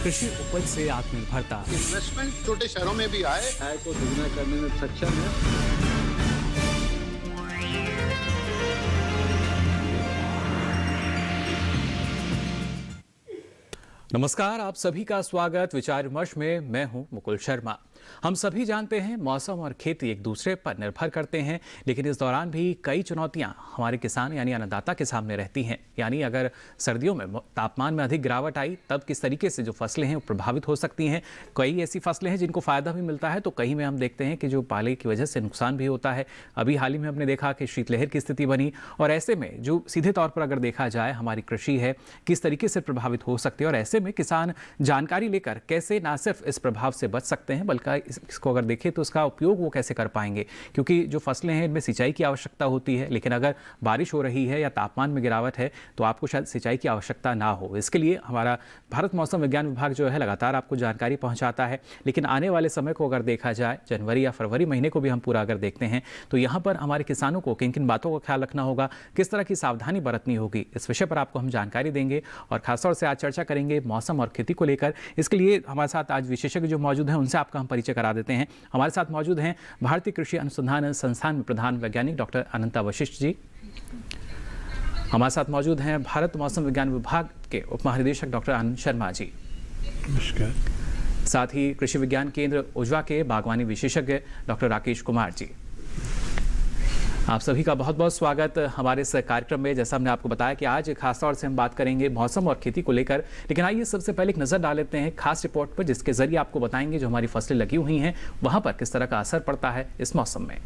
कृषि उपज से आत्मनिर्भरता। इन्वेस्टमेंट छोटे शहरों में भी आए, आय को दुगना करने में सक्षम है। नमस्कार, आप सभी का स्वागत विचार विमर्श में। मैं हूं मुकुल शर्मा। हम सभी जानते हैं मौसम और खेती एक दूसरे पर निर्भर करते हैं, लेकिन इस दौरान भी कई चुनौतियां हमारे किसान यानी अन्नदाता के सामने रहती हैं। यानी अगर सर्दियों में तापमान में अधिक गिरावट आई तब किस तरीके से जो फसलें हैं वो प्रभावित हो सकती हैं। कई ऐसी फसलें हैं जिनको फायदा भी मिलता है, तो कहीं में हम देखते हैं कि जो पाले की वजह से नुकसान भी होता है। अभी हाल ही में हमने देखा कि शीतलहर की स्थिति बनी, और ऐसे में जो सीधे तौर पर अगर देखा जाए हमारी कृषि है किस तरीके से प्रभावित हो सकती है, और ऐसे में किसान जानकारी लेकर कैसे ना सिर्फ इस प्रभाव से बच सकते हैं बल्कि इसको अगर देखें तो इसका उपयोग वो कैसे कर पाएंगे। क्योंकि जो फसलें हैं इनमें सिंचाई की आवश्यकता होती है, लेकिन अगर बारिश हो रही है या तापमान में गिरावट है तो आपको शायद सिंचाई की आवश्यकता ना हो। इसके लिए हमारा भारत मौसम विज्ञान विभाग जो है लगातार आपको जानकारी पहुंचाता है। लेकिन आने वाले समय को अगर देखा जाए, जनवरी या फरवरी महीने को भी हम पूरा अगर देखते हैं तो यहाँ पर हमारे किसानों को किन किन बातों का ख्याल रखना होगा, किस तरह की सावधानी बरतनी होगी, इस विषय पर आपको हम जानकारी देंगे। और खासतौर से आज चर्चा करेंगे मौसम और खेती को लेकर। इसके लिए हमारे साथ आज विशेषज्ञ जो मौजूद हैं उनसे आपका हम परिचय करा देते हैं। हमारे साथ मौजूद हैं भारतीय कृषि अनुसंधान संस्थान में प्रधान वैज्ञानिक डॉक्टर अनंता वशिष्ठ जी। हमारे साथ मौजूद हैं भारत मौसम विज्ञान विभाग के उप महानिदेशक डॉक्टर आनंद शर्मा जी। नमस्कार। साथ ही कृषि विज्ञान केंद्र उजवा के बागवानी विशेषज्ञ डॉक्टर राकेश कुमार जी। आप सभी का बहुत बहुत स्वागत हमारे इस कार्यक्रम में। जैसा हमने आपको बताया कि आज खासतौर से हम बात करेंगे मौसम और खेती को लेकर, लेकिन आइए सबसे पहले एक नज़र डाल लेते हैं खास रिपोर्ट पर, जिसके जरिए आपको बताएंगे जो हमारी फसलें लगी हुई हैं वहां पर किस तरह का असर पड़ता है इस मौसम में।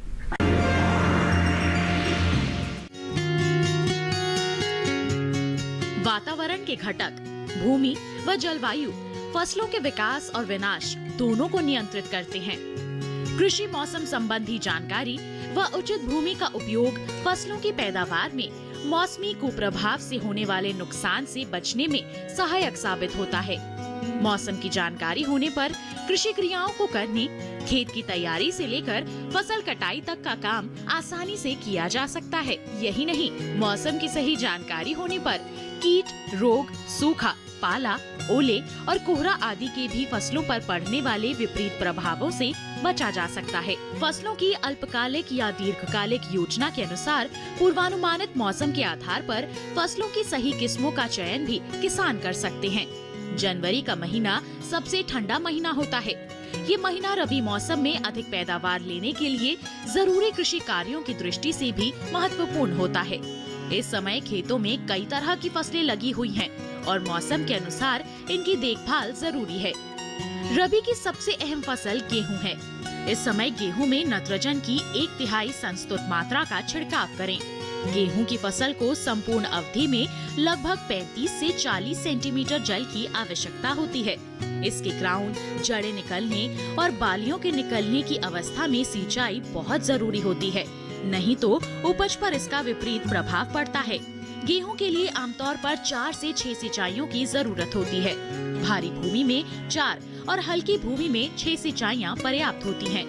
वातावरण के घटक भूमि व जलवायु फसलों के विकास और विनाश दोनों को नियंत्रित करते हैं। कृषि मौसम संबंधी जानकारी व उचित भूमि का उपयोग फसलों की पैदावार में मौसमी कुप्रभाव से होने वाले नुकसान से बचने में सहायक साबित होता है। मौसम की जानकारी होने पर कृषि क्रियाओं को करने, खेत की तैयारी से लेकर फसल कटाई तक का काम आसानी से किया जा सकता है। यही नहीं, मौसम की सही जानकारी होने पर कीट, रोग, सूखा, पाला, ओले और कोहरा आदि के भी फसलों पर पड़ने वाले विपरीत प्रभावों से बचा जा सकता है। फसलों की अल्पकालिक या दीर्घकालिक योजना के अनुसार पूर्वानुमानित मौसम के आधार पर फसलों की सही किस्मों का चयन भी किसान कर सकते हैं। जनवरी का महीना सबसे ठंडा महीना होता है। ये महीना रबी मौसम में अधिक पैदावार लेने के लिए जरूरी कृषि कार्यों की दृष्टि से भी महत्वपूर्ण होता है। इस समय खेतों में कई तरह की फसलें लगी हुई हैं और मौसम के अनुसार इनकी देखभाल जरूरी है। रबी की सबसे अहम फसल गेहूं है। इस समय गेहूं में नाइट्रोजन की 1/3 संस्तुत मात्रा का छिड़काव करें। गेहूं की फसल को संपूर्ण अवधि में लगभग 35 से 40 सेंटीमीटर जल की आवश्यकता होती है। इसके ग्राउंड, जड़ें निकलने और बालियों के निकलने की अवस्था में सिंचाई बहुत जरूरी होती है, नहीं तो उपज पर इसका विपरीत प्रभाव पड़ता है। गेहूं के लिए आमतौर पर 4 से 6 सिंचाइयों की जरूरत होती है। भारी भूमि में 4 और हल्की भूमि में 6 सिंचाइयां पर्याप्त होती हैं।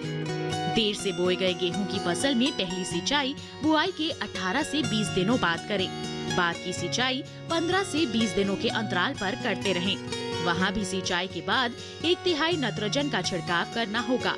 देर से बोए गए गेहूं की फसल में पहली सिंचाई बुआई के 18 से 20 दिनों बाद करें। बाद की सिंचाई 15 से 20 दिनों के अंतराल पर करते रहें। वहां भी सिंचाई के बाद 1/3 नाइट्रोजन का छिड़काव करना होगा।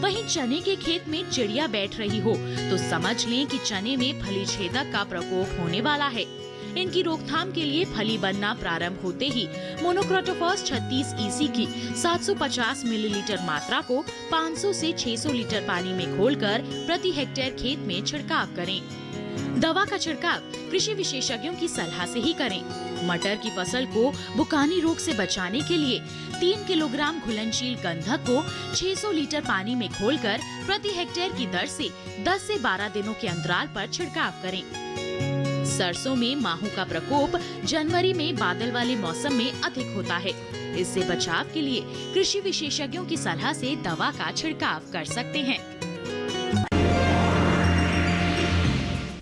वहीं चने के खेत में चिड़िया बैठ रही हो तो समझ लें कि चने में फली छेदक का प्रकोप होने वाला है। इनकी रोकथाम के लिए फली बनना प्रारंभ होते ही मोनोक्रोटोफॉस 36 EC की 750 मिलीलीटर मात्रा को 500 से 600 लीटर पानी में घोलकर प्रति हेक्टेयर खेत में छिड़काव करें। दवा का छिड़काव कृषि विशेषज्ञों की सलाह से ही करें। मटर की फसल को बुकानी रोग से बचाने के लिए 3 किलोग्राम घुलनशील गंधक को 600 लीटर पानी में घोलकर प्रति हेक्टेयर की दर से 10 से 12 दिनों के अंतराल पर छिड़काव करें। सरसों में माहू का प्रकोप जनवरी में बादल वाले मौसम में अधिक होता है। इससे बचाव के लिए कृषि विशेषज्ञों की सलाह से दवा का छिड़काव कर सकते हैं।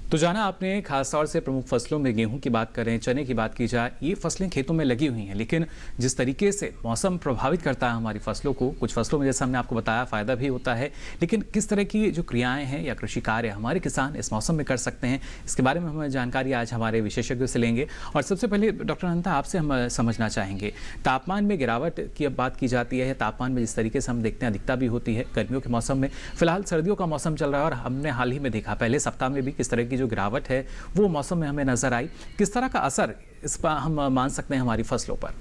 तो जाना आपने खासतौर से प्रमुख फसलों में गेहूं की बात करें, चने की बात की जाए, ये फसलें खेतों में लगी हुई हैं, लेकिन जिस तरीके से मौसम प्रभावित करता है हमारी फसलों को, कुछ फसलों में जैसे हमने आपको बताया फ़ायदा भी होता है, लेकिन किस तरह की जो क्रियाएं हैं या कृषि कार्य हमारे किसान इस मौसम में कर सकते हैं, इसके बारे में हम जानकारी आज हमारे विशेषज्ञों से लेंगे। और सबसे पहले डॉक्टर अनंता, आपसे हम समझना चाहेंगे, तापमान में गिरावट की अब बात की जाती है, तापमान में जिस तरीके से हम देखते हैं अधिकता भी होती है गर्मियों के मौसम में, फिलहाल सर्दियों का मौसम चल रहा है और हमने हाल ही में देखा पहले सप्ताह में भी किस तरह की जो गिरावट है वो मौसम में हमें नजर आई। किस तरह का असर इस पर हम मान सकते हैं हमारी फसलों पर?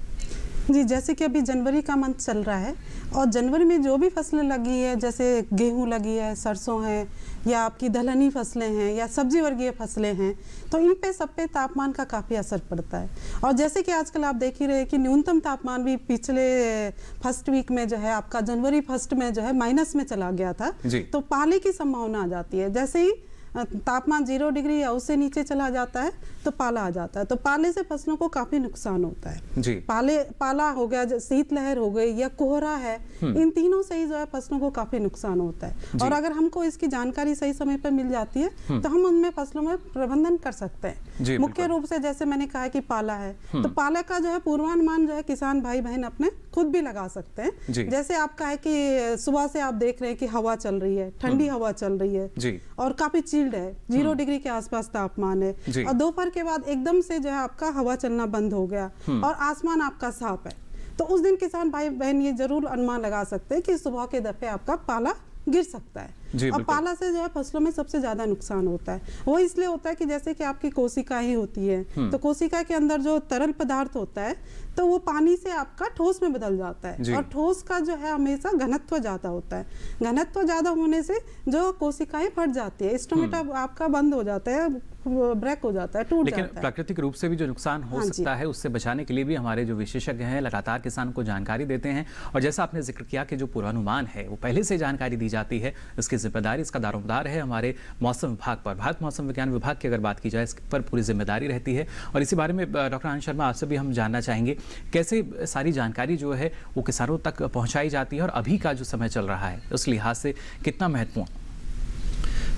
जी, जैसे कि अभी जनवरी का मंथ चल रहा है और जनवरी में जो भी फसलें लगी है, जैसे गेहूं लगी है, सरसों है या आपकी दलहनी फसलें हैं या सब्जी वर्गीय फसलें हैं, तो इन पे सब पे तापमान का काफ़ी असर पड़ता है। और जैसे कि आजकल आप देख ही रहे हैं कि न्यूनतम तापमान भी पिछले फर्स्ट वीक में जो है आपका जनवरी फर्स्ट में जो है माइनस में चला गया था, तो पाले की संभावना आ जाती है। जैसे ही तापमान 0 डिग्री या उससे नीचे चला जाता है तो पाला आ जाता है, तो पाले से फसलों को काफी नुकसान होता है जी। पाला हो गया, शीतलहर हो गई या कोहरा है, इन तीनों से ही जो है फसलों को काफी नुकसान होता है। और अगर हमको इसकी जानकारी सही समय पर मिल जाती है तो हम उनमें फसलों में प्रबंधन कर सकते हैं। मुख्य रूप से जैसे मैंने कहा कि पाला है, तो पाला का जो है पूर्वानुमान जो है किसान भाई बहन अपने खुद भी लगा सकते हैं। जैसे आपका है कि सुबह से आप देख रहे हैं कि हवा चल रही है, ठंडी हवा चल रही है और काफी चिल्ड है, 0 डिग्री के आसपास तापमान है, और दोपहर के बाद एकदम से जो है आपका हवा चलना बंद हो गया और आसमान आपका साफ है, तो उस दिन किसान भाई बहन ये जरूर अनुमान लगा सकते हैं कि सुबह के दफे आपका पाला गिर सकता है। और पाला से जो है फसलों में सबसे ज्यादा नुकसान होता है। वो इसलिए होता है कि जैसे कि आपकी कोशिका ही होती है, तो कोशिका के अंदर जो तरल पदार्थ होता है तो वो पानी से आपका ठोस में बदल जाता है, और ठोस का जो है हमेशा घनत्व ज्यादा होता है। घनत्व ज्यादा होने से जो कोशिकाएं फट जाती है, स्टोमेटा आपका बंद हो जाता है, ब्रेक हो जाता है, टूट जाता है। लेकिन प्राकृतिक रूप से भी जो नुकसान हो सकता है उससे बचाने के लिए भी हमारे जो विशेषज्ञ हैं लगातार किसान को जानकारी देते हैं। और जैसा आपने जिक्र किया कि जो पूर्वानुमान है वो पहले से जानकारी दी जाती है, इसकी जिम्मेदारी, इसका दारोमदार है हमारे मौसम विभाग पर। भारत मौसम विज्ञान विभाग की अगर बात की जाए, इस पर पूरी जिम्मेदारी रहती है। और इसी बारे में डॉक्टर आनंद शर्मा, आपसे भी हम जानना चाहेंगे कैसे सारी जानकारी जो है वो किसानों तक पहुंचाई जाती है और अभी का जो समय चल रहा है उस लिहाज से कितना महत्वपूर्ण?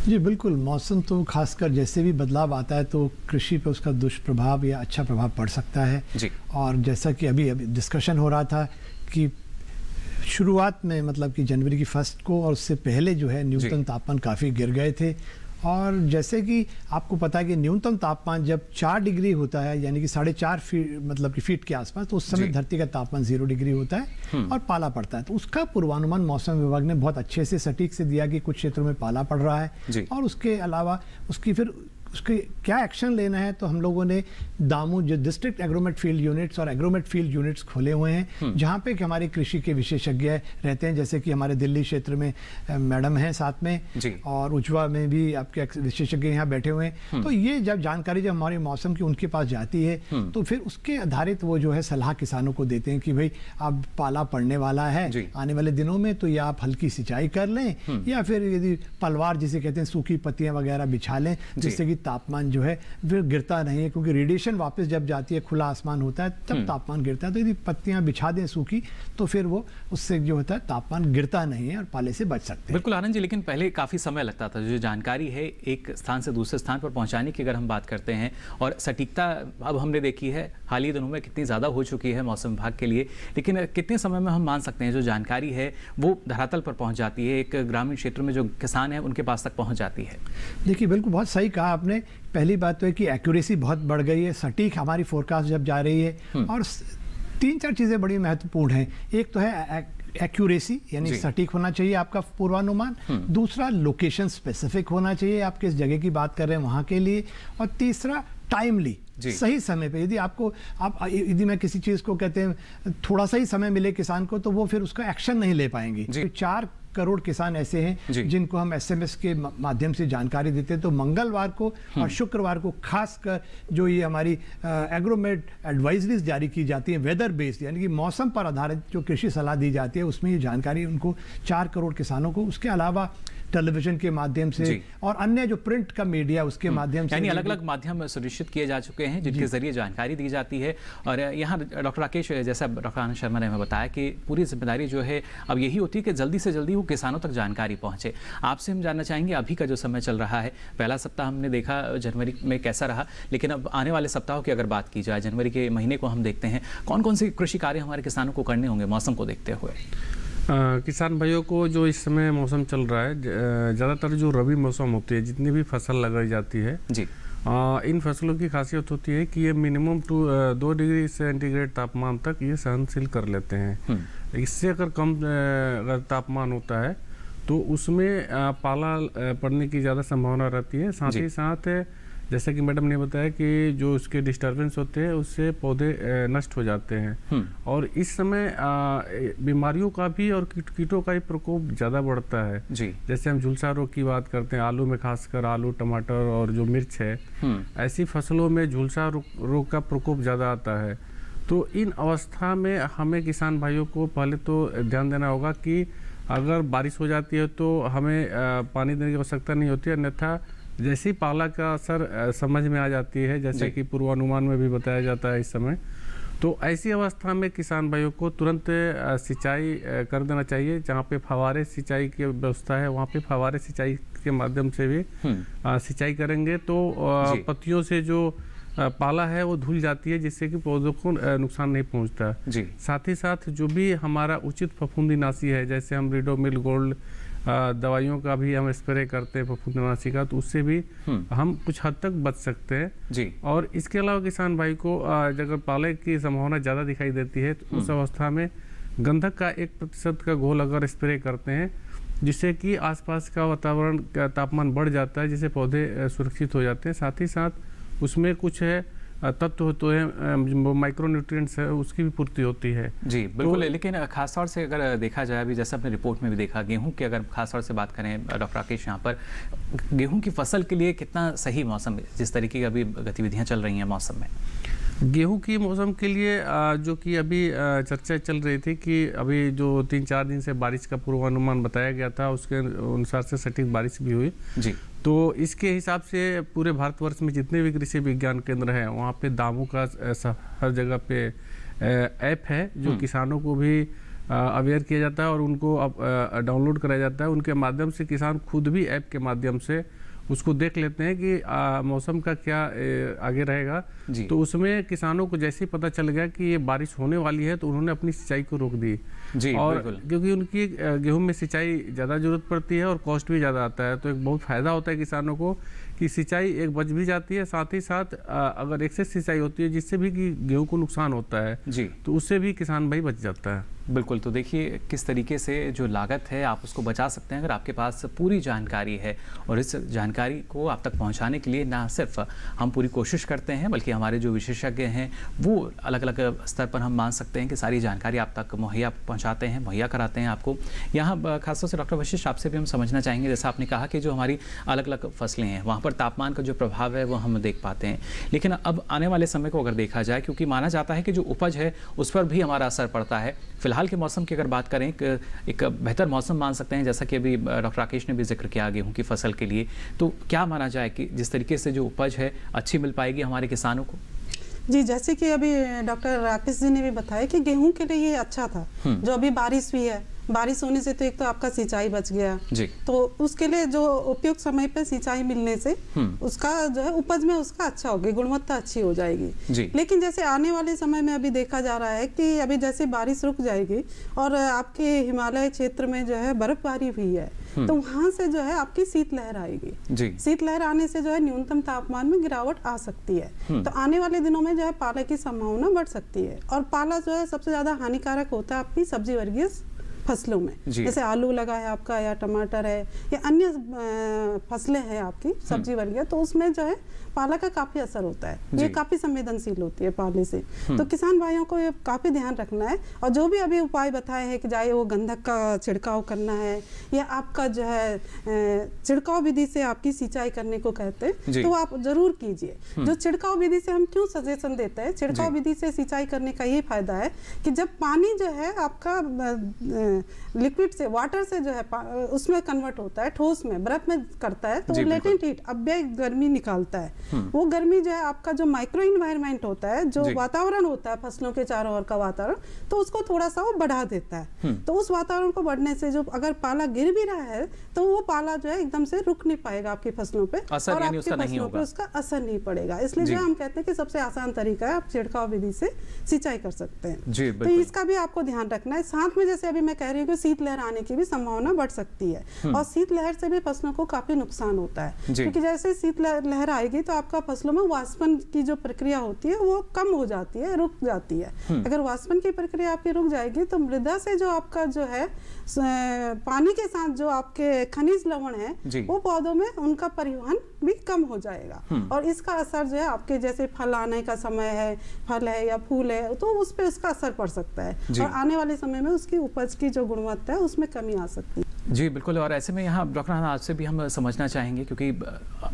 जी बिल्कुल, मौसम तो खासकर जैसे भी बदलाव आता है तो कृषि पे उसका दुष्प्रभाव या अच्छा प्रभाव पड़ सकता है जी। और जैसा कि अभी डिस्कशन हो रहा था कि शुरुआत में मतलब कि जनवरी की फर्स्ट को और उससे पहले जो है न्यूनतम तापमान काफ़ी गिर गए थे। और जैसे कि आपको पता है कि न्यूनतम तापमान जब 4 डिग्री होता है, यानी कि 4.5 फीट मतलब कि फीट के आसपास, तो उस समय धरती का तापमान 0 डिग्री होता है और पाला पड़ता है। तो उसका पूर्वानुमान मौसम विभाग ने बहुत अच्छे से सटीक से दिया कि कुछ क्षेत्रों में पाला पड़ रहा है। और उसके अलावा उसके क्या एक्शन लेना है, तो हम लोगों ने दामू जो डिस्ट्रिक्ट एग्रोमेट फील्ड यूनिट्स और एग्रोमेट फील्ड यूनिट्स खोले हुए हैं, जहाँ पे कि हमारे कृषि के विशेषज्ञ रहते हैं, जैसे कि हमारे दिल्ली क्षेत्र में मैडम हैं साथ में, और उज्वा में भी आपके विशेषज्ञ यहाँ बैठे हुए हैं। तो ये जब जानकारी जब हमारे मौसम की उनके पास जाती है तो फिर उसके आधारित वो जो है सलाह किसानों को देते हैं कि भाई अब पाला पड़ने वाला है आने वाले दिनों में, तो या आप हल्की सिंचाई कर लें या फिर यदि पलवार जिसे कहते हैं सूखी पत्तियां वगैरह बिछा लें, जिससे कि तापमान जो है फिर गिरता नहीं है, क्योंकि रेडिएशन वापस जब जाती है, खुला आसमान होता है तब तापमान गिरता है। तो यदि पत्तियां बिछा दें सूखी तो फिर वो उससे जो होता है तापमान गिरता नहीं है और पाले से बच सकते हैं। बिल्कुल आनंद जी, लेकिन पहले काफ़ी समय लगता था जो जानकारी है एक स्थान से दूसरे स्थान पर पहुंचाने की अगर हम बात करते हैं, और सटीकता अब हमने देखी है हाल ही दिनों में कितनी ज़्यादा हो चुकी है मौसम विभाग के लिए, लेकिन कितने समय में हम मान सकते हैं जो जानकारी है वो धरातल पर पहुँच जाती है, एक ग्रामीण क्षेत्र में जो किसान है उनके पास तक पहुँच जाती है? देखिए बिल्कुल बहुत सही कहा आपने। पहली बात तो है कि एक्यूरेसी बहुत बढ़ गई है, सटीक हमारी फोरकास्ट जब जा रही है, और 3-4 चीज़ें बड़ी महत्वपूर्ण हैं। एक तो है एक्यूरेसी, यानी सटीक होना चाहिए आपका पूर्वानुमान। दूसरा लोकेशन स्पेसिफिक होना चाहिए, आप किस जगह की बात कर रहे हैं वहाँ के लिए। और तीसरा टाइमली, सही समय पे। यदि मैं किसी चीज़ को कहते हैं थोड़ा सा ही समय मिले किसान को, तो वो फिर उसका एक्शन नहीं ले पाएंगे। 4 करोड़ किसान ऐसे हैं जिनको हम एसएमएस के माध्यम से जानकारी देते हैं। तो मंगलवार को और शुक्रवार को खासकर जो ये हमारी एग्रोमेट एडवाइजरीज जारी की जाती है वेदर बेस्ड, यानी कि मौसम पर आधारित जो कृषि सलाह दी जाती है, उसमें ये जानकारी उनको 4 करोड़ किसानों को, उसके अलावा टेलीविजन के माध्यम से और अन्य जो प्रिंट का मीडिया उसके माध्यम से, यानी अलग अलग माध्यम सुनिश्चित किए जा चुके हैं जिनके जरिए जानकारी दी जाती है। और यहाँ डॉक्टर राकेश, जैसा डॉक्टर आनंद शर्मा ने हमें बताया कि पूरी जिम्मेदारी जो है अब यही होती है कि जल्दी से जल्दी वो किसानों तक जानकारी पहुंचे। आपसे हम जानना चाहेंगे अभी का जो समय चल रहा है, पहला सप्ताह हमने देखा जनवरी में कैसा रहा, लेकिन अब आने वाले सप्ताहों की अगर बात की जाए, जनवरी के महीने को हम देखते हैं, कौन कौन से कृषि कार्य हमारे किसानों को करने होंगे मौसम को देखते हुए? किसान भाइयों को जो इस समय मौसम चल रहा है, ज़्यादातर जो रबी मौसम होती है, जितनी भी फसल लगाई जाती है जी, इन फसलों की खासियत होती है कि ये मिनिमम 2 डिग्री सेंटीग्रेड तापमान तक ये सहनशील कर लेते हैं। इससे अगर कम अगर तापमान होता है तो उसमें पाला पड़ने की ज़्यादा संभावना रहती है। साथ ही साथ जैसे कि मैडम ने बताया कि जो उसके डिस्टर्बेंस होते हैं उससे पौधे नष्ट हो जाते हैं और इस समय बीमारियों का भी और कीटों का भी प्रकोप ज़्यादा बढ़ता है जी। जैसे हम झुलसा रोग की बात करते हैं, आलू में खासकर आलू, टमाटर और जो मिर्च है, ऐसी फसलों में झुलसा रोग का प्रकोप ज़्यादा आता है। तो इन अवस्था में हमें किसान भाइयों को पहले तो ध्यान देना होगा कि अगर बारिश हो जाती है तो हमें पानी देने की आवश्यकता नहीं होती, अन्यथा जैसी पाला का असर समझ में आ जाती है, जैसे कि पूर्वानुमान में भी बताया जाता है इस समय, तो ऐसी अवस्था में किसान भाइयों को तुरंत सिंचाई कर देना चाहिए। जहाँ पे फव्वारे सिंचाई की व्यवस्था है वहाँ पे फव्वारे सिंचाई के माध्यम से भी सिंचाई करेंगे तो पत्तियों से जो पाला है वो धुल जाती है, जिससे कि पौधों को नुकसान नहीं पहुंचता जी। साथ ही साथ जो भी हमारा उचित फफूंदीनाशी है, जैसे हम रिडोमिल गोल्ड दवाइयों का भी हम स्प्रे करते हैं फफूंदीनाशी का, तो उससे भी हम कुछ हद तक बच सकते हैं जी। और इसके अलावा किसान भाई को अगर पाले की संभावना ज़्यादा दिखाई देती है तो उस अवस्था में गंधक का 1% का घोल अगर स्प्रे करते हैं, जिससे कि आसपास का वातावरण का तापमान बढ़ जाता है, जिससे पौधे सुरक्षित हो जाते हैं। साथ ही साथ उसमें कुछ है तत्व होते हैं, माइक्रो न्यूट्रिएंट्स है, उसकी भी पूर्ति होती है जी बिल्कुल। तो, लेकिन खासतौर से अगर देखा जाए, अभी जैसे आपने रिपोर्ट में भी देखा, गेहूं की अगर खासतौर से बात करें डॉक्टर राकेश, यहाँ पर गेहूं की फसल के लिए कितना सही मौसम, जिस तरीके की अभी गतिविधियां चल रही हैं मौसम में? गेहूं की मौसम के लिए जो कि अभी चर्चा चल रही थी कि अभी जो 3-4 दिन से बारिश का पूर्वानुमान बताया गया था, उसके अनुसार से सटीक बारिश भी हुई जी। तो इसके हिसाब से पूरे भारतवर्ष में जितने भी कृषि विज्ञान केंद्र हैं वहाँ पे दामों का हर जगह पे ऐप है जो किसानों को भी अवेयर किया जाता है और उनको डाउनलोड कराया जाता है। उनके माध्यम से किसान खुद भी ऐप के माध्यम से उसको देख लेते हैं कि मौसम का क्या आगे रहेगा। तो उसमें किसानों को जैसे ही पता चल गया कि ये बारिश होने वाली है तो उन्होंने अपनी सिंचाई को रोक दी जी। और क्योंकि उनकी गेहूं में सिंचाई ज़्यादा जरूरत पड़ती है और कॉस्ट भी ज़्यादा आता है, तो एक बहुत फ़ायदा होता है किसानों को कि सिंचाई एक बच भी जाती है। साथ ही साथ अगर एक्सेस सिंचाई होती है जिससे भी कि गेहूं को नुकसान होता है जी, तो उससे भी किसान भाई बच जाता है। बिल्कुल। तो देखिए किस तरीके से जो लागत है आप उसको बचा सकते हैं अगर आपके पास पूरी जानकारी है, और इस जानकारी को आप तक पहुंचाने के लिए ना सिर्फ हम पूरी कोशिश करते हैं बल्कि हमारे जो विशेषज्ञ हैं वो अलग अलग स्तर पर हम मान सकते हैं कि सारी जानकारी आप तक मुहैया पहुंचाते हैं, मुहैया कराते हैं आपको। यहाँ खासतौर से डॉक्टर वशिष्ठ आपसे भी हम समझना चाहेंगे, जैसा आपने कहा कि जो हमारी अलग अलग फसलें हैं वहाँ पर तापमान का जो प्रभाव है वो हम देख पाते हैं, लेकिन अब आने वाले समय को अगर देखा जाए, क्योंकि माना जाता है कि जो उपज है उस पर भी हमारा असर पड़ता है। फिलहाल के मौसम की अगर बात करें, एक बेहतर मौसम मान सकते हैं, जैसा कि अभी डॉक्टर राकेश ने भी जिक्र किया गेहूं की फसल के लिए, तो क्या माना जाए कि जिस तरीके से जो उपज है अच्छी मिल पाएगी हमारे किसानों को? जी, जैसे कि अभी डॉक्टर राकेश जी ने भी बताया कि गेहूं के लिए ये अच्छा था जो अभी बारिश हुई है। बारिश होने से तो एक तो आपका सिंचाई बच गया जी, तो उसके लिए जो उपयुक्त समय पर सिंचाई मिलने से उसका जो है उपज में उसका अच्छा होगी, गुणवत्ता अच्छी हो जाएगी जी। लेकिन जैसे आने वाले समय में अभी देखा जा रहा है कि अभी जैसे बारिश रुक जाएगी और आपके हिमालय क्षेत्र में जो है बर्फबारी हुई है, तो वहां से जो है आपकी शीतलहर आएगी जी। शीतलहर आने से जो है न्यूनतम तापमान में गिरावट आ सकती है, तो आने वाले दिनों में जो है पाला की संभावना बढ़ सकती है। और पाला जो है सबसे ज्यादा हानिकारक होता है आपकी सब्जी वर्गीय फसलों में, जैसे आलू लगा है आपका या टमाटर है या अन्य फसलें हैं आपकी सब्जी वर्गीय, तो उसमें जो है पाला का काफी असर होता है, ये काफी संवेदनशील होती है पाले से। तो किसान भाइयों को ये काफी ध्यान रखना है, और जो भी अभी उपाय बताए हैं कि चाहे वो गंधक का छिड़काव करना है या आपका जो है छिड़काव विधि से आपकी सिंचाई करने को कहते हैं, तो आप जरूर कीजिए। जो छिड़काव विधि से हम क्यों सजेशन देते हैं, छिड़काव विधि से सिंचाई करने का ये फायदा है कि जब पानी जो है आपका लिक्विड से, वाटर से जो है उसमें कन्वर्ट होता है, ठोस में, बर्फ में करता है, तो वो लेटेंट हीट अव्यय गर्मी निकालता है। वो गर्मी जो है आपका जो माइक्रो इन्वायरमेंट होता है, जो वातावरण होता है फसलों के चारों ओर का वातावरण, तो उसको थोड़ा सा वो बढ़ा देता है। तो उस वातावरण को बढ़ने से जो अगर पाला गिर भी रहा है तो वो पाला जो है एकदम से रुक नहीं पाएगा आपकी फसलों पे, और आपकी फसलों पे उसका असर नहीं पड़ेगा। इसलिए जो हम कहते हैं कि सबसे आसान तरीका है, आप छिड़काव विधि से सिंचाई कर सकते हैं। तो इसका भी आपको ध्यान रखना है। साथ में जैसे अभी मैं कह रही हूँ कि शीतलहर आने की भी संभावना बढ़ सकती है, और शीतलहर से भी फसलों को काफी नुकसान होता है, क्योंकि जैसे शीतलहर आएगी तो आपका फसलों में वाष्पन की जो प्रक्रिया होती है वो कम हो जाती है, रुक जाती है। अगर वाष्पन की प्रक्रिया आपकी रुक जाएगी तो मृदा से जो आपका जो है पानी के साथ जो आपके खनिज लवण है वो पौधों में उनका परिवहन भी कम हो जाएगा, और इसका असर जो है आपके जैसे फल आने का समय है, फल है या फूल है, तो उस पर उसका असर पड़ सकता है, और आने वाले समय में उसकी उपज की जो गुणवत्ता है उसमें कमी आ सकती है। जी बिल्कुल। और ऐसे में यहाँ डॉक्टर आज से भी हम समझना चाहेंगे, क्योंकि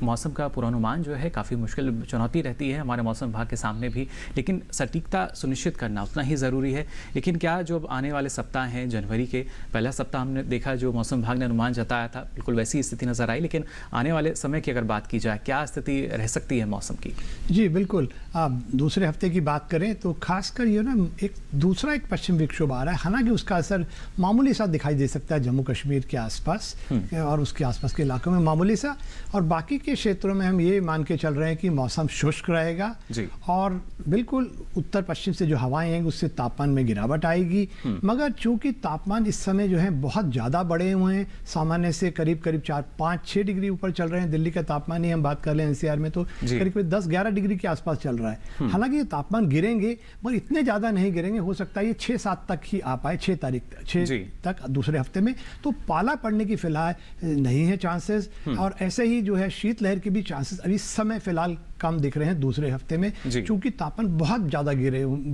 मौसम का पूर्वानुमान जो है काफ़ी मुश्किल चुनौती रहती है हमारे मौसम विभाग के सामने भी, लेकिन सटीकता सुनिश्चित करना उतना ही ज़रूरी है। लेकिन क्या जो आने वाले सप्ताह हैं, जनवरी के पहला सप्ताह हमने देखा जो मौसम विभाग ने अनुमान जताया था, बिल्कुल वैसी स्थिति नज़र आई, लेकिन आने वाले समय की अगर बात की जाए, क्या स्थिति रह सकती है मौसम की? जी बिल्कुल। आप दूसरे हफ्ते की बात करें तो खासकर ये ना एक पश्चिम विक्षोभ आ रहा है, हालांकि उसका असर मामूली सा दिखाई दे सकता है जम्मू कश्मीर के आसपास और उसके आसपास के इलाकों में मामूली सा, और बाकी के क्षेत्रों में हम ये मान के चल रहे हैं कि मौसम शुष्क रहेगा, और बिल्कुल उत्तर पश्चिम से जो हवाएं आएंगी उससे तापमान में गिरावट आएगी। मगर चूंकि तापमान इस समय जो है बहुत ज़्यादा बढ़े हुए हैं, सामान्य से करीब 4-5-6 डिग्री ऊपर चल रहे हैं। दिल्ली का तापमान ही हम बात कर लें एनसीआर में तो करीब 10-11 डिग्री के आसपास चल रहा है। हालांकि ये तापमान गिरेंगे मगर इतने ज़्यादा नहीं गिरेंगे, हो सकता है ये 6-7 तक ही आ पाए, 6 तक दूसरे हफ्ते में, तो पाला पड़ने की फिलहाल नहीं है चांसेस, और ऐसे ही जो है शीतलहर के भी चांसेस अभी समय फिलहाल कम दिख रहे हैं दूसरे हफ्ते में, क्योंकि तापमान बहुत ज़्यादा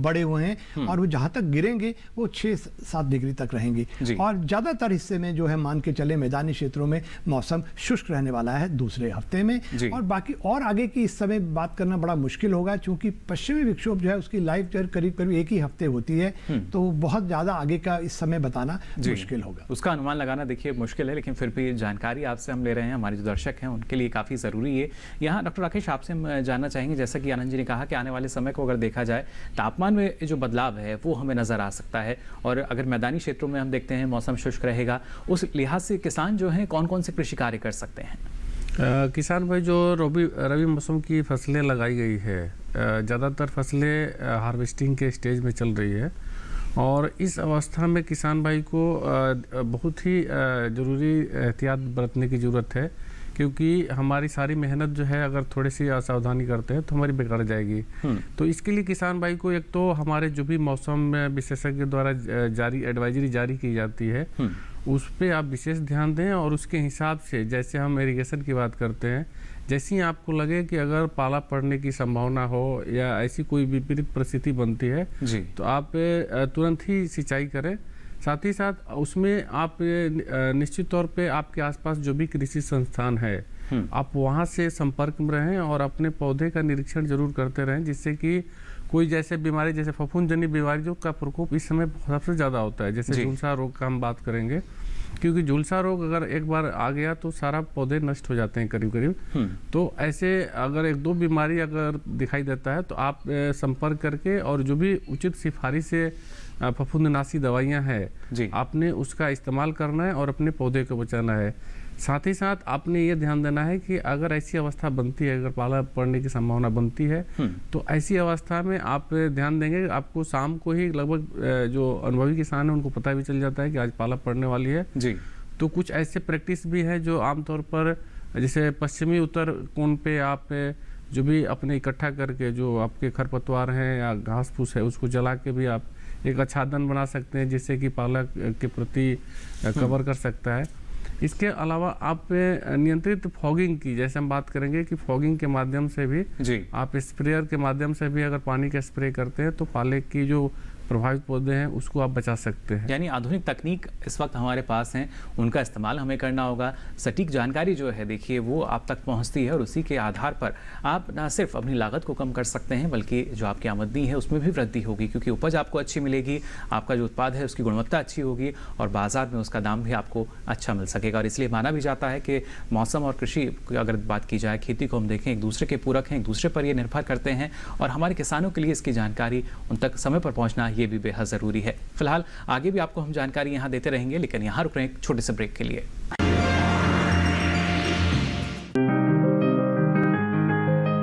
बढ़े हुए हैं, और वो जहाँ तक गिरेंगे वो 6-7 डिग्री तक रहेंगे, और ज़्यादातर हिस्से में जो है मान के चले मैदानी क्षेत्रों में मौसम शुष्क रहने वाला है दूसरे हफ्ते में। और बाकी और आगे की इस समय बात करना बड़ा मुश्किल होगा, क्योंकि पश्चिमी विक्षोभ जो है उसकी लाइफ करीब एक ही हफ्ते होती है, तो बहुत ज़्यादा आगे का इस समय बताना मुश्किल होगा, उसका अनुमान लगाना देखिए मुश्किल है, लेकिन फिर भी जानकारी आपसे हम ले रहे हैं, हमारे जो दर्शक हैं उनके लिए काफ़ी ज़रूरी है। यहाँ डॉक्टर राकेश आपसे हम जानना चाहेंगे, जैसा कि आनंद जी ने कहा कि आने वाले समय को अगर देखा जाए तापमान में जो बदलाव है वो हमें नज़र आ सकता है, और अगर मैदानी क्षेत्रों में हम देखते हैं मौसम शुष्क रहेगा, उस लिहाज से किसान जो हैं कौन कौन से कृषि कार्य कर सकते हैं? किसान भाई जो रबी मौसम की फसलें लगाई गई है, ज़्यादातर फसलें हार्वेस्टिंग के स्टेज में चल रही है, और इस अवस्था में किसान भाई को बहुत ही ज़रूरी एहतियात बरतने की ज़रूरत है, क्योंकि हमारी सारी मेहनत जो है अगर थोड़ी सी असावधानी करते हैं तो हमारी बेकार जाएगी। तो इसके लिए किसान भाई को एक तो हमारे जो भी मौसम विशेषज्ञ द्वारा एडवाइजरी जारी की जाती है उस पर आप विशेष ध्यान दें, और उसके हिसाब से जैसे हम इरिगेशन की बात करते हैं, जैसे ही आपको लगे कि अगर पाला पड़ने की संभावना हो या ऐसी कोई विपरीत परिस्थिति बनती है तो आप तुरंत ही सिंचाई करें। साथ ही साथ उसमें आप निश्चित तौर पे आपके आसपास जो भी कृषि संस्थान है आप वहाँ से संपर्क में रहें और अपने पौधे का निरीक्षण जरूर करते रहें, जिससे कि कोई जैसे बीमारी जैसे फफूंदजन्य बीमारी जो का प्रकोप इस समय सबसे ज़्यादा होता है, जैसे झुलसा रोग का हम बात करेंगे, क्योंकि झुलसा रोग अगर एक बार आ गया तो सारा पौधे नष्ट हो जाते हैं करीब। तो ऐसे अगर 1-2 बीमारी अगर दिखाई देता है तो आप संपर्क करके, और जो भी उचित सिफारिश से फफूंदनाशी दवाइयाँ हैं आपने उसका इस्तेमाल करना है और अपने पौधे को बचाना है। साथ ही साथ आपने ये ध्यान देना है कि अगर ऐसी अवस्था बनती है, अगर पाला पड़ने की संभावना बनती है तो ऐसी अवस्था में आप ध्यान देंगे, आपको शाम को ही लगभग जो अनुभवी किसान है उनको पता भी चल जाता है कि आज पाला पड़ने वाली है। तो कुछ ऐसे प्रैक्टिस भी है जो आमतौर पर जैसे पश्चिमी उत्तर कोण पे आप जो भी अपने इकट्ठा करके जो आपके खरपतवार हैं या घास फूस है उसको जला के भी आप एक आच्छादन बना सकते हैं, जिससे कि पाला के प्रति कवर कर सकता है। इसके अलावा आप नियंत्रित फॉगिंग की, जैसे हम बात करेंगे कि फॉगिंग के माध्यम से भी आप स्प्रेयर के माध्यम से भी अगर पानी का स्प्रे करते हैं तो पाले की जो प्रभावित पौधे हैं उसको आप बचा सकते हैं। यानी आधुनिक तकनीक इस वक्त हमारे पास हैं, उनका इस्तेमाल हमें करना होगा। सटीक जानकारी जो है देखिए वो आप तक पहुंचती है और उसी के आधार पर आप ना सिर्फ अपनी लागत को कम कर सकते हैं बल्कि जो आपकी आमदनी है उसमें भी वृद्धि होगी, क्योंकि उपज आपको अच्छी मिलेगी, आपका जो उत्पाद है उसकी गुणवत्ता अच्छी होगी और बाजार में उसका दाम भी आपको अच्छा मिल सकेगा। और इसलिए माना भी जाता है कि मौसम और कृषि अगर बात की जाए, खेती को हम देखें, एक दूसरे के पूरक हैं, एक दूसरे पर ये निर्भर करते हैं और हमारे किसानों के लिए इसकी जानकारी उन तक समय पर पहुंचना ये भी बेहद ज़रूरी है। फिलहाल आगे भी आपको हम जानकारी यहाँ देते रहेंगे, लेकिन यहाँ रुक रहे हैं एक छोटे से ब्रेक के लिए।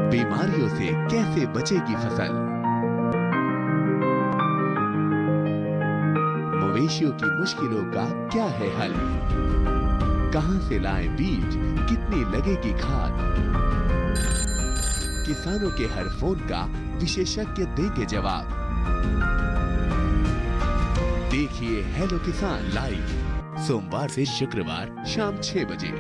बीमारियों से कैसे बचेगी फसल, मवेशियों की मुश्किलों का क्या है हल, कहां से लाएं बीज, कितनी लगेगी खाद, किसानों के हर फोन का विशेषज्ञ देंगे जवाब। देखिए हेलो किसान लाइव सोमवार से शुक्रवार शाम 6 बजे।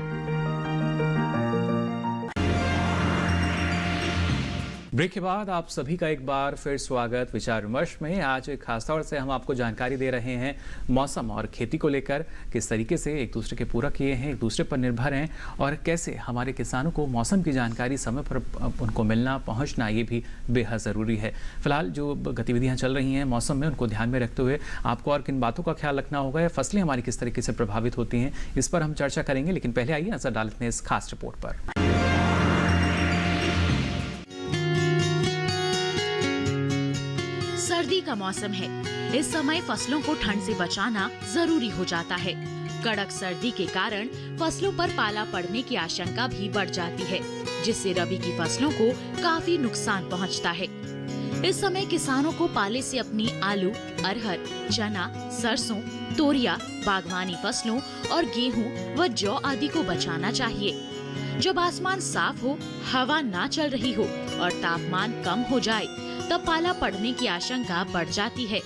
ब्रेक के बाद आप सभी का एक बार फिर स्वागत विचार विमर्श में। आज खासतौर से हम आपको जानकारी दे रहे हैं मौसम और खेती को लेकर, किस तरीके से एक दूसरे के पूरक ये हैं, एक दूसरे पर निर्भर हैं और कैसे हमारे किसानों को मौसम की जानकारी समय पर उनको मिलना पहुंचना ये भी बेहद ज़रूरी है। फिलहाल जो गतिविधियाँ चल रही हैं मौसम में, उनको ध्यान में रखते हुए आपको और किन बातों का ख्याल रखना होगा या फसलें हमारी किस तरीके से प्रभावित होती हैं, इस पर हम चर्चा करेंगे। लेकिन पहले आइए नजर डालते हैं इस खास रिपोर्ट पर। सर्दी का मौसम है। इस समय फसलों को ठंड से बचाना जरूरी हो जाता है। कड़क सर्दी के कारण फसलों पर पाला पड़ने की आशंका भी बढ़ जाती है, जिससे रबी की फसलों को काफी नुकसान पहुंचता है। इस समय किसानों को पाले से अपनी आलू, अरहर, चना, सरसों, तोरिया, बागवानी फसलों और गेहूं व जौ आदि को बचाना चाहिए। जब आसमान साफ हो, हवा ना चल रही हो और तापमान कम हो जाए तब पाला पड़ने की आशंका बढ़ जाती है।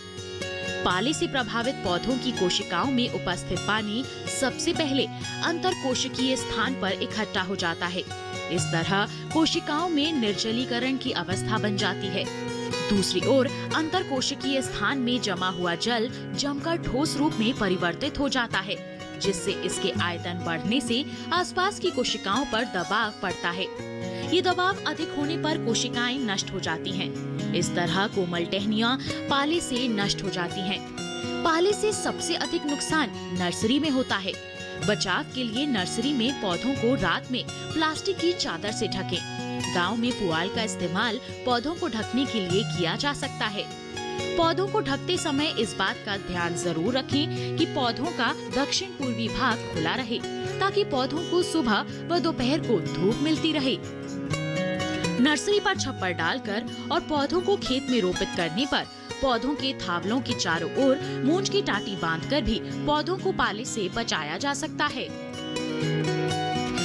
पाले से प्रभावित पौधों की कोशिकाओं में उपस्थित पानी सबसे पहले अंतरकोशिकीय स्थान पर इकट्ठा हो जाता है। इस तरह कोशिकाओं में निर्जलीकरण की अवस्था बन जाती है। दूसरी ओर अंतरकोशिकीय स्थान में जमा हुआ जल जमकर ठोस रूप में परिवर्तित हो जाता है, जिससे इसके आयतन बढ़ने से आसपास की कोशिकाओं पर दबाव पड़ता है। ये दबाव अधिक होने पर कोशिकाएं नष्ट हो जाती हैं। इस तरह कोमल टहनियां पाले से नष्ट हो जाती हैं। पाले से सबसे अधिक नुकसान नर्सरी में होता है। बचाव के लिए नर्सरी में पौधों को रात में प्लास्टिक की चादर से ढकें। गांव में पुआल का इस्तेमाल पौधों को ढकने के लिए किया जा सकता है। पौधों को ढकते समय इस बात का ध्यान जरूर रखें कि पौधों का दक्षिण पूर्वी भाग खुला रहे, ताकि पौधों को सुबह व दोपहर को धूप मिलती रहे। नर्सरी पर छप्पर डालकर और पौधों को खेत में रोपित करने पर पौधों के थावलों के चारों ओर मूंज की टाटी बांधकर भी पौधों को पाले से बचाया जा सकता है।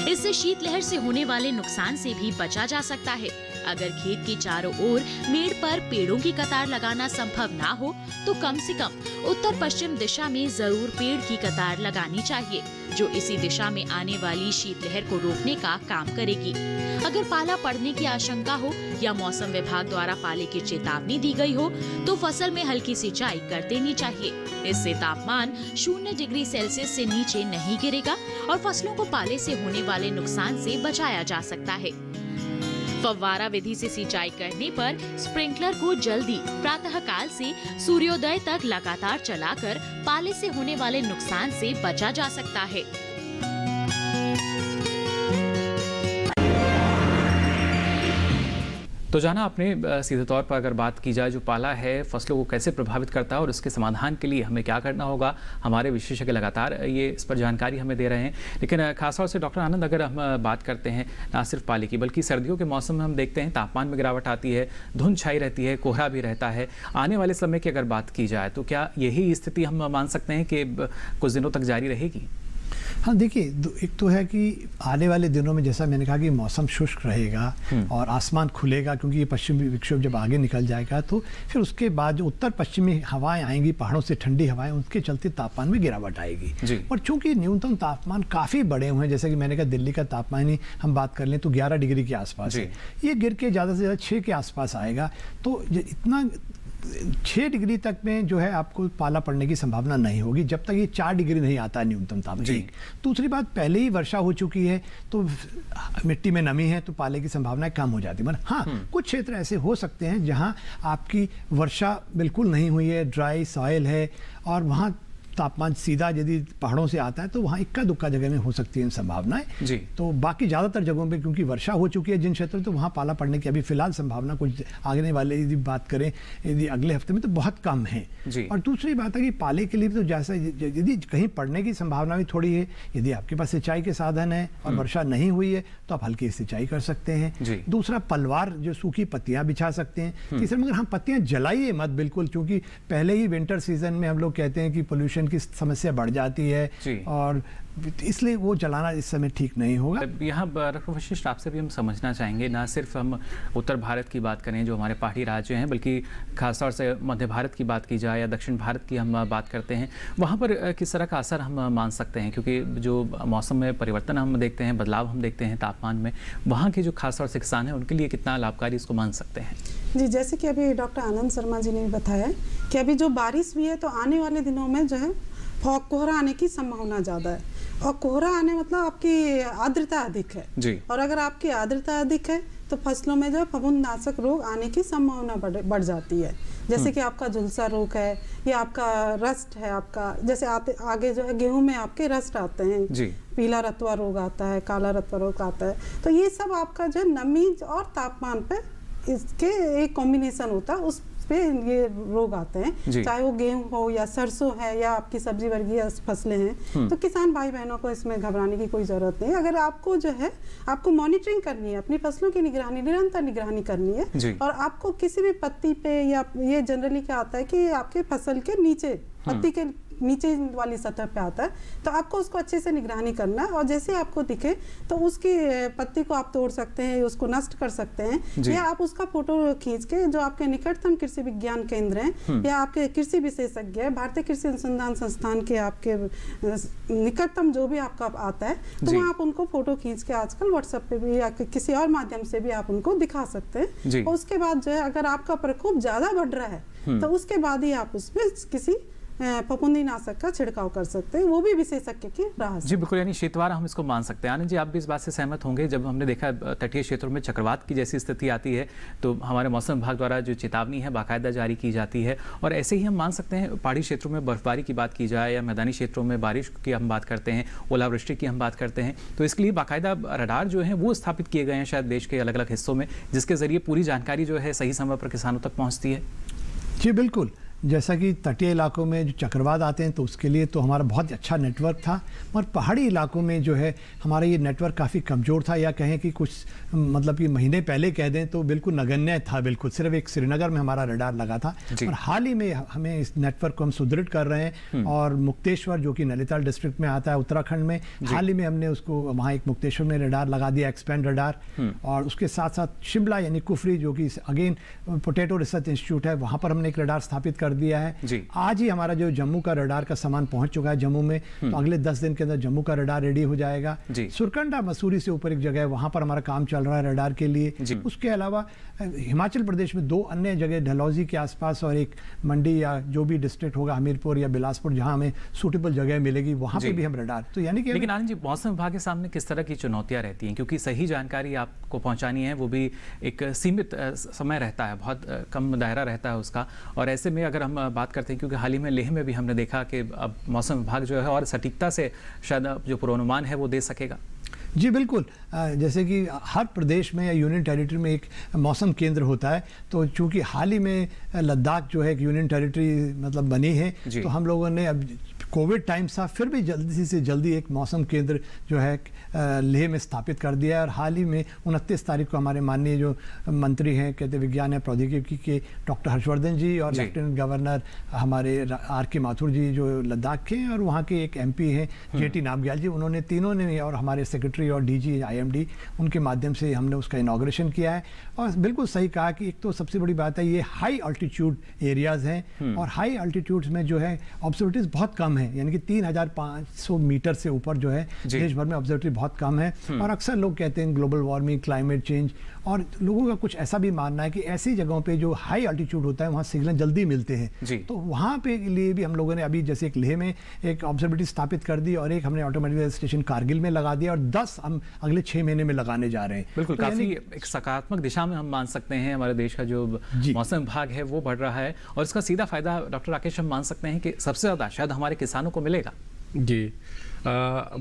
इससे शीतलहर से होने वाले नुकसान से भी बचा जा सकता है। अगर खेत के चारों ओर मेड़ पर पेड़ों की कतार लगाना संभव ना हो तो कम से कम उत्तर पश्चिम दिशा में जरूर पेड़ की कतार लगानी चाहिए, जो इसी दिशा में आने वाली शीतलहर को रोकने का काम करेगी। अगर पाला पड़ने की आशंका हो या मौसम विभाग द्वारा पाले की चेतावनी दी गई हो तो फसल में हल्की सिंचाई कर देनी चाहिए। इससे तापमान 0 डिग्री सेल्सियस से नीचे नहीं गिरेगा और फसलों को पाले से होने वाले नुकसान से बचाया जा सकता है। फव्वारा विधि से सिंचाई करने पर स्प्रिंकलर को जल्दी प्रातः काल से सूर्योदय तक लगातार चलाकर पाले से होने वाले नुकसान से बचा जा सकता है। तो जाना आपने सीधे तौर पर अगर बात की जाए जो पाला है फसलों को कैसे प्रभावित करता है और उसके समाधान के लिए हमें क्या करना होगा, हमारे विशेषज्ञ लगातार ये इस पर जानकारी हमें दे रहे हैं। लेकिन खासतौर से डॉक्टर आनंद, अगर हम बात करते हैं ना सिर्फ पाले की बल्कि सर्दियों के मौसम में हम देखते हैं तापमान में गिरावट आती है, धुंध छाई रहती है, कोहरा भी रहता है। आने वाले समय की अगर बात की जाए तो क्या यही स्थिति हम मान सकते हैं कि कुछ दिनों तक जारी रहेगी? हाँ देखिए, एक तो है कि आने वाले दिनों में जैसा मैंने कहा कि मौसम शुष्क रहेगा और आसमान खुलेगा, क्योंकि ये पश्चिमी विक्षोभ जब आगे निकल जाएगा तो फिर उसके बाद जो उत्तर पश्चिमी हवाएं आएंगी, पहाड़ों से ठंडी हवाएं, उनके चलते तापमान में गिरावट आएगी। और चूंकि न्यूनतम तापमान काफ़ी बड़े हुए हैं, जैसे कि मैंने कहा दिल्ली का तापमान ही हम बात कर लें तो 11 डिग्री के आसपास है, ये गिर के ज़्यादा से ज़्यादा 6 के आसपास आएगा। तो इतना 6 डिग्री तक में जो है आपको पाला पड़ने की संभावना नहीं होगी जब तक ये 4 डिग्री नहीं आता न्यूनतम तापमान। दूसरी बात, पहले ही वर्षा हो चुकी है तो मिट्टी में नमी है तो पाले की संभावना कम हो जाती है। मगर हाँ, कुछ क्षेत्र ऐसे हो सकते हैं जहाँ आपकी वर्षा बिल्कुल नहीं हुई है, ड्राई सॉइल है और वहाँ तापमान सीधा यदि पहाड़ों से आता है तो वहाँ इक्का दुक्का जगह में हो सकती है संभावनाएं जी। तो बाकी ज़्यादातर जगहों पे क्योंकि वर्षा हो चुकी है जिन क्षेत्रों, तो वहाँ पाला पड़ने की अभी फिलहाल संभावना कुछ आगे वाले यदि बात करें यदि अगले हफ्ते में तो बहुत कम है जी। और दूसरी बात है कि पाले के लिए तो जैसा यदि कहीं पड़ने की संभावना भी थोड़ी है, यदि आपके पास सिंचाई के साधन है और वर्षा नहीं हुई है तो आप हल्की सिंचाई कर सकते हैं। दूसरा, पलवार जो सूखी पत्तियां बिछा सकते हैं। तीसरा, मगर हम पत्तियां जलाइए मत बिल्कुल, क्योंकि पहले ही विंटर सीजन में हम लोग कहते हैं कि पोल्यूशन की समस्या बढ़ जाती है और इसलिए वो जलाना इस समय ठीक नहीं होगा। यहाँ वशिष्ठ आपसे भी हम समझना चाहेंगे, ना सिर्फ हम उत्तर भारत की बात करें जो हमारे पहाड़ी राज्य हैं, बल्कि खासतौर से मध्य भारत की बात की जाए या दक्षिण भारत की हम बात करते हैं, वहाँ पर किस तरह का असर हम मान सकते हैं? क्योंकि जो मौसम में परिवर्तन हम देखते हैं, बदलाव हम देखते हैं तापमान में, वहाँ के जो खासतौर से किसान हैं उनके लिए कितना लाभकारी इसको मान सकते हैं? जी, जैसे कि अभी डॉक्टर आनंद शर्मा जी ने भी बताया कि अभी जो बारिश हुई है तो आने वाले दिनों में जो है कोहरा आने की संभावना ज़्यादा है। और कोहरा आने मतलब आपकी आर्द्रता अधिक है जी। और अगर आपकी आर्द्रता अधिक है तो फसलों में जो है फफूंदनाशक रोग आने की संभावना बढ़ जाती है। जैसे कि आपका झुलसा रोग है या आपका रस्ट है, आपका जैसे आगे जो है गेहूं में आपके रस्ट आते हैं जी। पीला रतुआ रोग आता है, काला रतुआ रोग आता है। तो ये सब आपका जो है नमी और तापमान पे इसके एक कॉम्बिनेशन होता है, उस पे ये रोग आते हैं। चाहे वो गेहूं हो या सरसों है या आपकी सब्जी वर्गीय फसलें हैं, तो किसान भाई बहनों को इसमें घबराने की कोई जरूरत नहीं। अगर आपको जो है आपको मॉनिटरिंग करनी है, अपनी फसलों की निगरानी, निरंतर निगरानी करनी है और आपको किसी भी पत्ती पे या ये जनरली क्या आता है कि आपके फसल के नीचे, पत्ती के नीचे वाली सतह पे आता है, तो आपको उसको अच्छे से निगरानी करना है और जैसे आपको दिखे तो उसकी पत्ती को आप तोड़ सकते हैं, उसको नष्ट कर सकते हैं या आप उसका फोटो खींच के जो आपके निकटतम कृषि विज्ञान केंद्र हैं या आपके कृषि विशेषज्ञ है, भारतीय कृषि अनुसंधान संस्थान के आपके निकटतम जो भी आपका आता है, तो वहाँ आप उनको फोटो खींच के आजकल व्हाट्सएप पे भी या किसी और माध्यम से भी आप उनको दिखा सकते हैं। और उसके बाद जो है अगर आपका प्रकोप ज्यादा बढ़ रहा है तो उसके बाद ही आप उसमें किसी फफूंदीनाशक का छिड़काव कर सकते हैं, वो भी विशेषज्ञ की राह से। जी बिल्कुल, यानी शीतवार हम इसको मान सकते हैं। आनंद जी, आप भी इस बात से सहमत होंगे, जब हमने देखा तटीय क्षेत्रों में चक्रवात की जैसी स्थिति आती है तो हमारे मौसम विभाग द्वारा जो चेतावनी है बाकायदा जारी की जाती है। और ऐसे ही हम मान सकते हैं पहाड़ी क्षेत्रों में बर्फबारी की बात की जाए या मैदानी क्षेत्रों में बारिश की हम बात करते हैं, ओलावृष्टि की हम बात करते हैं, तो इसके लिए बाकायदा रडार जो है वो स्थापित किए गए हैं शायद देश के अलग अलग हिस्सों में, जिसके जरिए पूरी जानकारी जो है सही समय पर किसानों तक पहुँचती है। जी बिल्कुल, जैसा कि तटीय इलाकों में जो चक्रवात आते हैं तो उसके लिए तो हमारा बहुत अच्छा नेटवर्क था, मगर पहाड़ी इलाकों में जो है हमारा ये नेटवर्क काफ़ी कमज़ोर था, या कहें कि कुछ मतलब कि महीने पहले कह दें तो बिल्कुल नगण्य था। बिल्कुल सिर्फ एक श्रीनगर में हमारा रडार लगा था और हाल ही में हमें इस नेटवर्क को हम सुदृढ़ कर रहे हैं और मुक्तेश्वर जो कि नैनीताल डिस्ट्रिक्ट में आता है उत्तराखंड में, हाल ही में हमने उसको वहाँ एक मुक्तेश्वर में रडार लगा दिया, एक्सपैंड रडार। और उसके साथ साथ शिमला यानी कुफरी जो कि अगेन पोटैटो रिसर्च इंस्टीट्यूट है, वहाँ पर हमने एक रडार स्थापित कर दिया है। आज ही हमारा जो जम्मू का रडार का सामान पहुंच चुका है जम्मू में, तो अगले 10 दिन के अंदर जम्मू का रडार रेडी हो जाएगा। सुरकंडा मसूरी से ऊपर एक जगह है, वहां पर हमारा काम चल रहा है रडार के लिए। उसके अलावा हिमाचल प्रदेश में 2 अन्य जगह डलहौजी के आसपास और एक मंडी या जो भी डिस्ट्रिक्ट होगा हमीरपुर या बिलासपुर, जहां हमें सूटेबल जगह मिलेगी वहां पे भी हम रडार। तो यानी कि लेकिन आनंद जी, मौसम विभाग के सामने किस तरह की चुनौतियां रहती हैं? क्योंकि सही जानकारी आपको पहुंचानी है, वो भी एक सीमित समय रहता है, बहुत कम दायरा रहता है उसका। और ऐसे में अगर हम बात करते हैं, क्योंकि हाल ही में लेह में भी हमने देखा कि अब मौसम विभाग जो है और सटीकता से शायद जो पूर्वानुमान है वो दे सकेगा। जी बिल्कुल, जैसे कि हर प्रदेश में या यूनियन टेरिटरी में एक मौसम केंद्र होता है, तो चूंकि हाल ही में लद्दाख जो है एक यूनियन टेरिटरी मतलब बनी है, तो हम लोगों ने अब कोविड टाइम था फिर भी जल्दी से जल्दी एक मौसम केंद्र जो है लेह में स्थापित कर दिया है। और हाल ही में 29 तारीख को हमारे माननीय जो मंत्री हैं कहते विज्ञान एवं प्रौद्योगिकी के डॉक्टर हर्षवर्धन जी और लेफ्टिनेंट गवर्नर हमारे RK माथुर जी जो लद्दाख के हैं और वहाँ के एक MP हैं JT नामग्याल जी, उन्होंने तीनों ने और हमारे सेक्रेटरी और DG IMD उनके माध्यम से हमने उसका इनॉग्रेशन किया है। और बिल्कुल सही कहा कि एक तो सबसे बड़ी बात है ये हाई अल्टीट्यूड एरियाज़ हैं और हाई अल्टीट्यूड्स में जो है ऑब्जर्वेटरीज बहुत कम कम है, यानी कि 3500 मीटर से ऊपर जो है देश भर में ऑब्जर्वेटरी बहुत कम है। और अक्सर लोग कहते हैं ग्लोबल वार्मिंग, क्लाइमेट चेंज, और लोगों का कुछ ऐसा भी मानना है कि ऐसी जगहों पे जो हाई अल्टीट्यूड होता है वहाँ सिग्नल जल्दी मिलते हैं। तो वहाँ पे लिए भी हम लोगों ने अभी जैसे एक लेह में एक ऑब्जर्वेटरी स्थापित कर दी और एक हमने ऑटोमेटिक स्टेशन कारगिल में लगा दिया और 10 हम अगले 6 महीने में लगाने जा रहे हैं। बिल्कुल, तो काफी एक सकारात्मक दिशा में हम मान सकते हैं। हमारे देश का जो मौसम विभाग है वो बढ़ रहा है और इसका सीधा फायदा डॉक्टर राकेश हम मान सकते हैं कि सबसे ज्यादा शायद हमारे किसानों को मिलेगा। जी,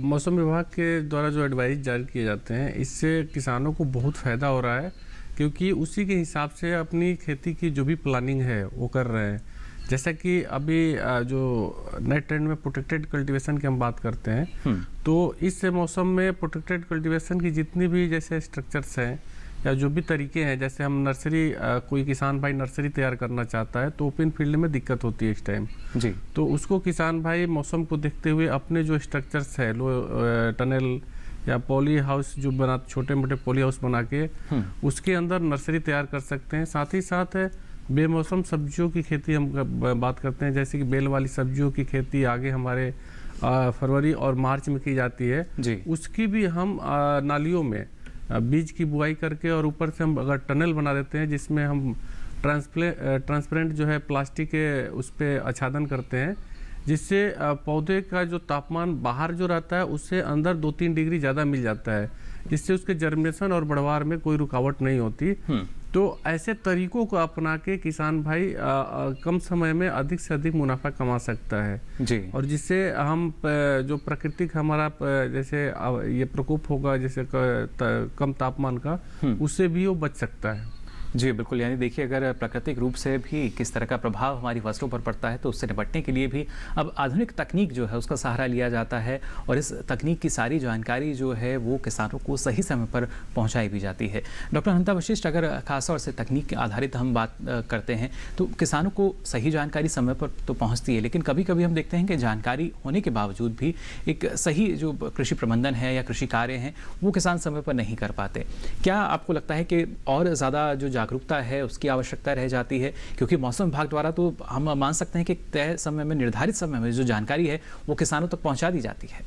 मौसम विभाग के द्वारा जो एडवाइस जारी किए जाते हैं इससे किसानों को बहुत फ़ायदा हो रहा है, क्योंकि उसी के हिसाब से अपनी खेती की जो भी प्लानिंग है वो कर रहे हैं। जैसा कि अभी जो नए ट्रेंड में प्रोटेक्टेड कल्टीवेशन की हम बात करते हैं, तो इस मौसम में प्रोटेक्टेड कल्टीवेशन की जितनी भी जैसे स्ट्रक्चर्स हैं या जो भी तरीके हैं, जैसे हम नर्सरी, कोई किसान भाई नर्सरी तैयार करना चाहता है तो ओपन फील्ड में दिक्कत होती है इस टाइम जी, तो उसको किसान भाई मौसम को देखते हुए अपने जो स्ट्रक्चर्स है, टनल या पॉली हाउस जो बना, छोटे मोटे पॉली हाउस बना के उसके अंदर नर्सरी तैयार कर सकते हैं। साथ ही साथ बेमौसम सब्जियों की खेती हम बात करते हैं, जैसे कि बेल वाली सब्जियों की खेती आगे हमारे फरवरी और मार्च में की जाती है जी, उसकी भी हम नालियों में बीज की बुआई करके और ऊपर से हम अगर टनल बना देते हैं जिसमें हम ट्रांसपेरेंट जो है प्लास्टिक के उस पर आच्छादन करते हैं, जिससे पौधे का जो तापमान बाहर जो रहता है उससे अंदर 2-3 डिग्री ज़्यादा मिल जाता है, जिससे उसके जर्मिनेशन और बढ़वार में कोई रुकावट नहीं होती। तो ऐसे तरीकों को अपना के किसान भाई कम समय में अधिक से अधिक मुनाफा कमा सकता है जी, और जिससे हम जो प्राकृतिक हमारा जैसे ये प्रकोप होगा जैसे कम तापमान का, उससे भी वो बच सकता है। जी बिल्कुल, यानी देखिए अगर प्राकृतिक रूप से भी किस तरह का प्रभाव हमारी फसलों पर पड़ता है तो उससे निपटने के लिए भी अब आधुनिक तकनीक जो है उसका सहारा लिया जाता है और इस तकनीक की सारी जानकारी जो है वो किसानों को सही समय पर पहुंचाई भी जाती है। डॉक्टर अनंता वशिष्ठ, अगर खासतौर से तकनीक के आधारित हम बात करते हैं तो किसानों को सही जानकारी समय पर तो पहुँचती है, लेकिन कभी कभी हम देखते हैं कि जानकारी होने के बावजूद भी एक सही जो कृषि प्रबंधन है या कृषि कार्य हैं वो किसान समय पर नहीं कर पाते। क्या आपको लगता है कि और ज़्यादा जो जागरूकता है उसकी आवश्यकता रह जाती है, क्योंकि मौसम विभाग द्वारा तो हम मान सकते हैं कि तय समय में, निर्धारित समय में जो जानकारी है वो किसानों तक पहुंचा दी जाती है?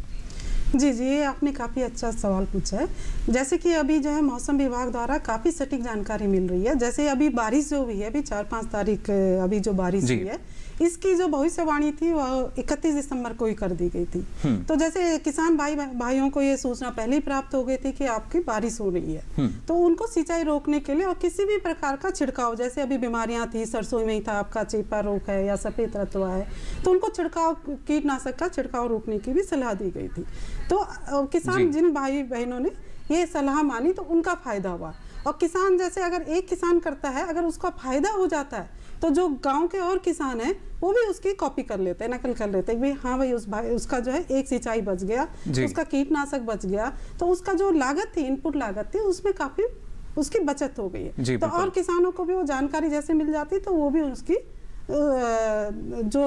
जी जी, ये आपने काफ़ी अच्छा सवाल पूछा है। जैसे कि अभी जो है मौसम विभाग द्वारा काफ़ी सटीक जानकारी मिल रही है। जैसे अभी बारिश जो हुई है, अभी 4-5 तारीख अभी जो बारिश हुई है, इसकी जो भविष्यवाणी थी वह 31 दिसंबर को ही कर दी गई थी। तो जैसे किसान भाइयों को ये सूचना पहले ही प्राप्त हो गई थी कि आपकी बारिश हो रही है, तो उनको सिंचाई रोकने के लिए और किसी भी प्रकार का छिड़काव, जैसे अभी बीमारियां थी, सरसों में ही था आपका चेपा रोग है या सफेद रतवा है, तो उनको छिड़काव, कीटनाशक का छिड़काव रोकने की भी सलाह दी गई थी। तो किसान जिन भाई बहनों ने ये सलाह मानी तो उनका फायदा हुआ। और किसान जैसे अगर एक किसान करता है, अगर उसका फायदा हो जाता है तो जो गांव के और किसान हैं वो भी उसकी कॉपी कर लेते हैं, नकल कर लेते हैं, भाई हाँ भाई उसका जो है एक सिंचाई बच गया, उसका कीटनाशक बच गया, तो उसका जो लागत थी, इनपुट लागत थी, उसमें काफी उसकी बचत हो गई है। तो और किसानों को भी वो जानकारी जैसे मिल जाती तो वो भी उसकी जो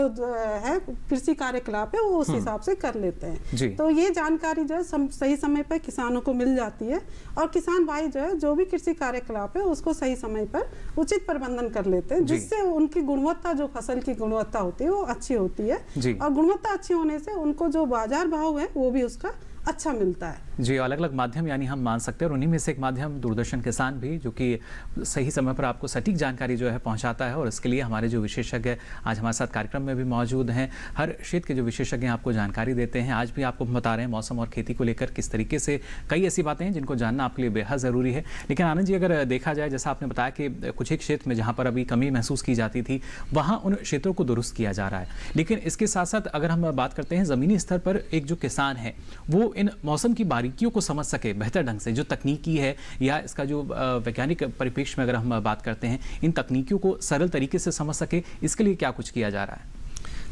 है कृषि कार्यकलाप है वो उस हिसाब से कर लेते हैं। तो ये जानकारी जो है सही समय पर किसानों को मिल जाती है और किसान भाई जो है जो भी कृषि कार्यकलाप है उसको सही समय पर उचित प्रबंधन कर लेते हैं, जिससे उनकी गुणवत्ता, जो फसल की गुणवत्ता होती है वो अच्छी होती है और गुणवत्ता अच्छी होने से उनको जो बाजार भाव है वो भी उसका अच्छा मिलता है। जी, अलग अलग माध्यम यानी हम मान सकते हैं और उन्हीं में से एक माध्यम दूरदर्शन किसान भी, जो कि सही समय पर आपको सटीक जानकारी जो है पहुंचाता है और इसके लिए हमारे जो विशेषज्ञ आज हमारे साथ कार्यक्रम में भी मौजूद हैं, हर क्षेत्र के जो विशेषज्ञ आपको जानकारी देते हैं। आज भी आपको बता रहे हैं मौसम और खेती को लेकर किस तरीके से कई ऐसी बातें हैं जिनको जानना आपके लिए बेहद ज़रूरी है। लेकिन आनंद जी, अगर देखा जाए, जैसा आपने बताया कि कुछ एक क्षेत्र में जहाँ पर अभी कमी महसूस की जाती थी वहाँ उन क्षेत्रों को दुरुस्त किया जा रहा है, लेकिन इसके साथ साथ अगर हम बात करते हैं ज़मीनी स्तर पर एक जो किसान है वो इन मौसम की बारीकियों को समझ सके बेहतर ढंग से, जो तकनीकी है या इसका जो वैज्ञानिक परिप्रेक्ष्य में अगर हम बात करते हैं, इन तकनीकियों को सरल तरीके से समझ सके, इसके लिए क्या कुछ किया जा रहा है?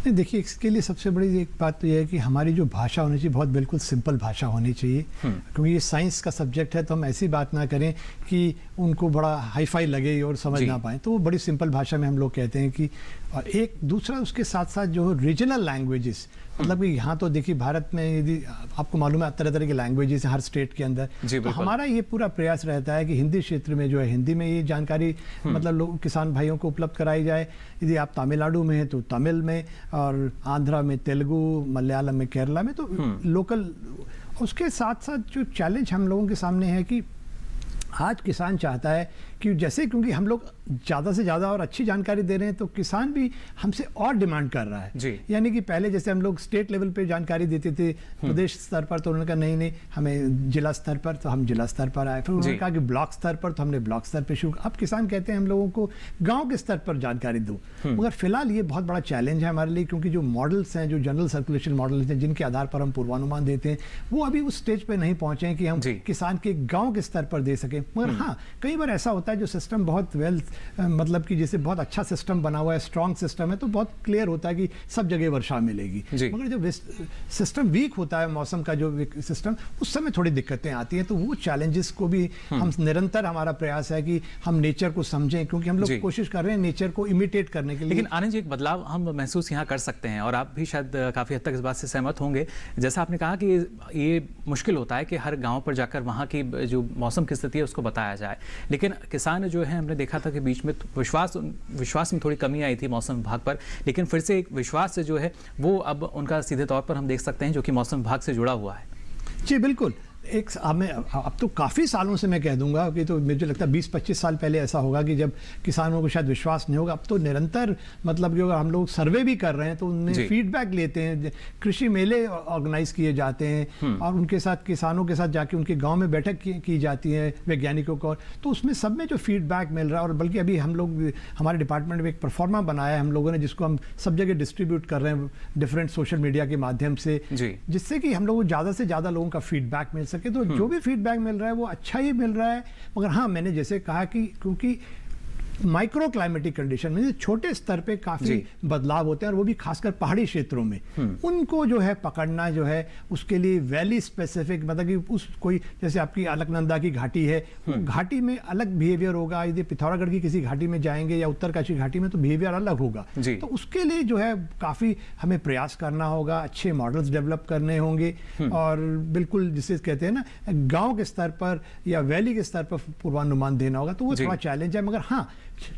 नहीं, देखिए इसके लिए सबसे बड़ी एक बात तो यह है कि हमारी जो भाषा होनी चाहिए बहुत बिल्कुल सिंपल भाषा होनी चाहिए, क्योंकि ये साइंस का सब्जेक्ट है तो हम ऐसी बात ना करें कि उनको बड़ा हाई फाई लगे और समझ ना पाए, तो वो बड़ी सिंपल भाषा में हम लोग कहते हैं कि। और एक दूसरा उसके साथ साथ जो रीजनल लैंग्वेजेस, मतलब कि यहाँ तो देखिए भारत में यदि आपको मालूम है तरह तरह की लैंग्वेजेस हैं हर स्टेट के अंदर, तो हमारा ये पूरा प्रयास रहता है कि हिंदी क्षेत्र में जो है हिंदी में ये जानकारी मतलब लोग किसान भाइयों को उपलब्ध कराई जाए। यदि आप तमिलनाडु में हैं तो तमिल में, और आंध्रा में तेलुगु, मलयालम में, केरला में, तो लोकल। उसके साथ साथ जो चैलेंज हम लोगों के सामने है कि आज किसान चाहता है कि जैसे, क्योंकि हम लोग ज़्यादा से ज़्यादा और अच्छी जानकारी दे रहे हैं तो किसान भी हमसे और डिमांड कर रहा है। यानी कि पहले जैसे हम लोग स्टेट लेवल पे जानकारी देते थे, प्रदेश स्तर पर, तो उन्होंने कहा नहीं नहीं हमें जिला स्तर पर, तो हम जिला स्तर पर आए। फिर उन्होंने कहा कि ब्लॉक स्तर पर, तो हमने ब्लॉक स्तर पर शुरू। अब किसान कहते हैं हम लोगों को गाँव के स्तर पर जानकारी दो। मगर फिलहाल ये बहुत बड़ा चैलेंज है हमारे लिए, क्योंकि जो मॉडल्स हैं, जो जनरल सर्कुलेशन मॉडल्स हैं जिनके आधार पर हम पूर्वानुमान देते हैं, वो अभी उस स्टेज पर नहीं पहुंचे हैं कि हम किसान के गाँव के स्तर पर दे सकें। मगर हाँ, कई बार ऐसा होता है जो सिस्टम बहुत मतलब कि जैसे बहुत अच्छा सिस्टम बना हुआ है, स्ट्रॉन्ग सिस्टम है, तो बहुत क्लियर होता है कि सब जगह वर्षा मिलेगी। मगर जब सिस्टम वीक होता है, मौसम का जो सिस्टम, उस समय थोड़ी दिक्कतें आती हैं। तो वो चैलेंजेस को भी हम निरंतर, हमारा प्रयास है कि हम नेचर को समझें, क्योंकि हम लोग कोशिश कर रहे हैं नेचर को इमिटेट करने के लिए। लेकिन आनंद जी, एक बदलाव हम महसूस यहाँ कर सकते हैं, और आप भी शायद काफ़ी हद तक इस बात से सहमत होंगे। जैसा आपने कहा कि ये मुश्किल होता है कि हर गाँव पर जाकर वहाँ की जो मौसम की स्थिति है उसको बताया जाए, लेकिन किसान जो है, हमने देखा था कि बीच में विश्वास में थोड़ी कमी आई थी मौसम विभाग पर, लेकिन फिर से एक विश्वास जो है वो अब उनका सीधे तौर पर हम देख सकते हैं, जो कि मौसम विभाग से जुड़ा हुआ है। जी बिल्कुल। अब तो काफ़ी सालों से मैं कह दूंगा कि, तो मुझे लगता है 20-25 साल पहले ऐसा होगा कि जब किसानों को शायद विश्वास नहीं होगा। अब तो निरंतर, मतलब कि अगर हम लोग सर्वे भी कर रहे हैं तो उनमें फीडबैक लेते हैं, कृषि मेले ऑर्गेनाइज किए जाते हैं और उनके साथ, किसानों के साथ जाके उनके गांव में बैठक की जाती है वैज्ञानिकों को, तो उसमें सब में जो फीडबैक मिल रहा है। और बल्कि अभी हम लोग, हमारे डिपार्टमेंट में एक परफॉर्मा बनाया है हम लोगों ने, जिसको हम सब जगह डिस्ट्रीब्यूट कर रहे हैं डिफरेंट सोशल मीडिया के माध्यम से, जिससे कि हम लोग को ज़्यादा से ज़्यादा लोगों का फीडबैक मिल सके। तो जो भी फीडबैक मिल रहा है वो अच्छा ही मिल रहा है। मगर हाँ, मैंने जैसे कहा कि क्योंकि माइक्रो क्लाइमेटिक कंडीशन में छोटे स्तर पे काफी बदलाव होते हैं, और वो भी खासकर पहाड़ी क्षेत्रों में, उनको जो है पकड़ना जो है, उसके लिए वैली स्पेसिफिक, मतलब कि उस कोई, जैसे आपकी अलकनंदा की घाटी है, घाटी में अलग बिहेवियर होगा। यदि पिथौरागढ़ की किसी घाटी में जाएंगे या उत्तरकाशी घाटी में, तो बिहेवियर अलग होगा। तो उसके लिए जो है काफी हमें प्रयास करना होगा, अच्छे मॉडल्स डेवलप करने होंगे, और बिल्कुल जिसे कहते हैं ना, गाँव के स्तर पर या वैली के स्तर पर पूर्वानुमान देना होगा। तो वो थोड़ा चैलेंज है। मगर हाँ,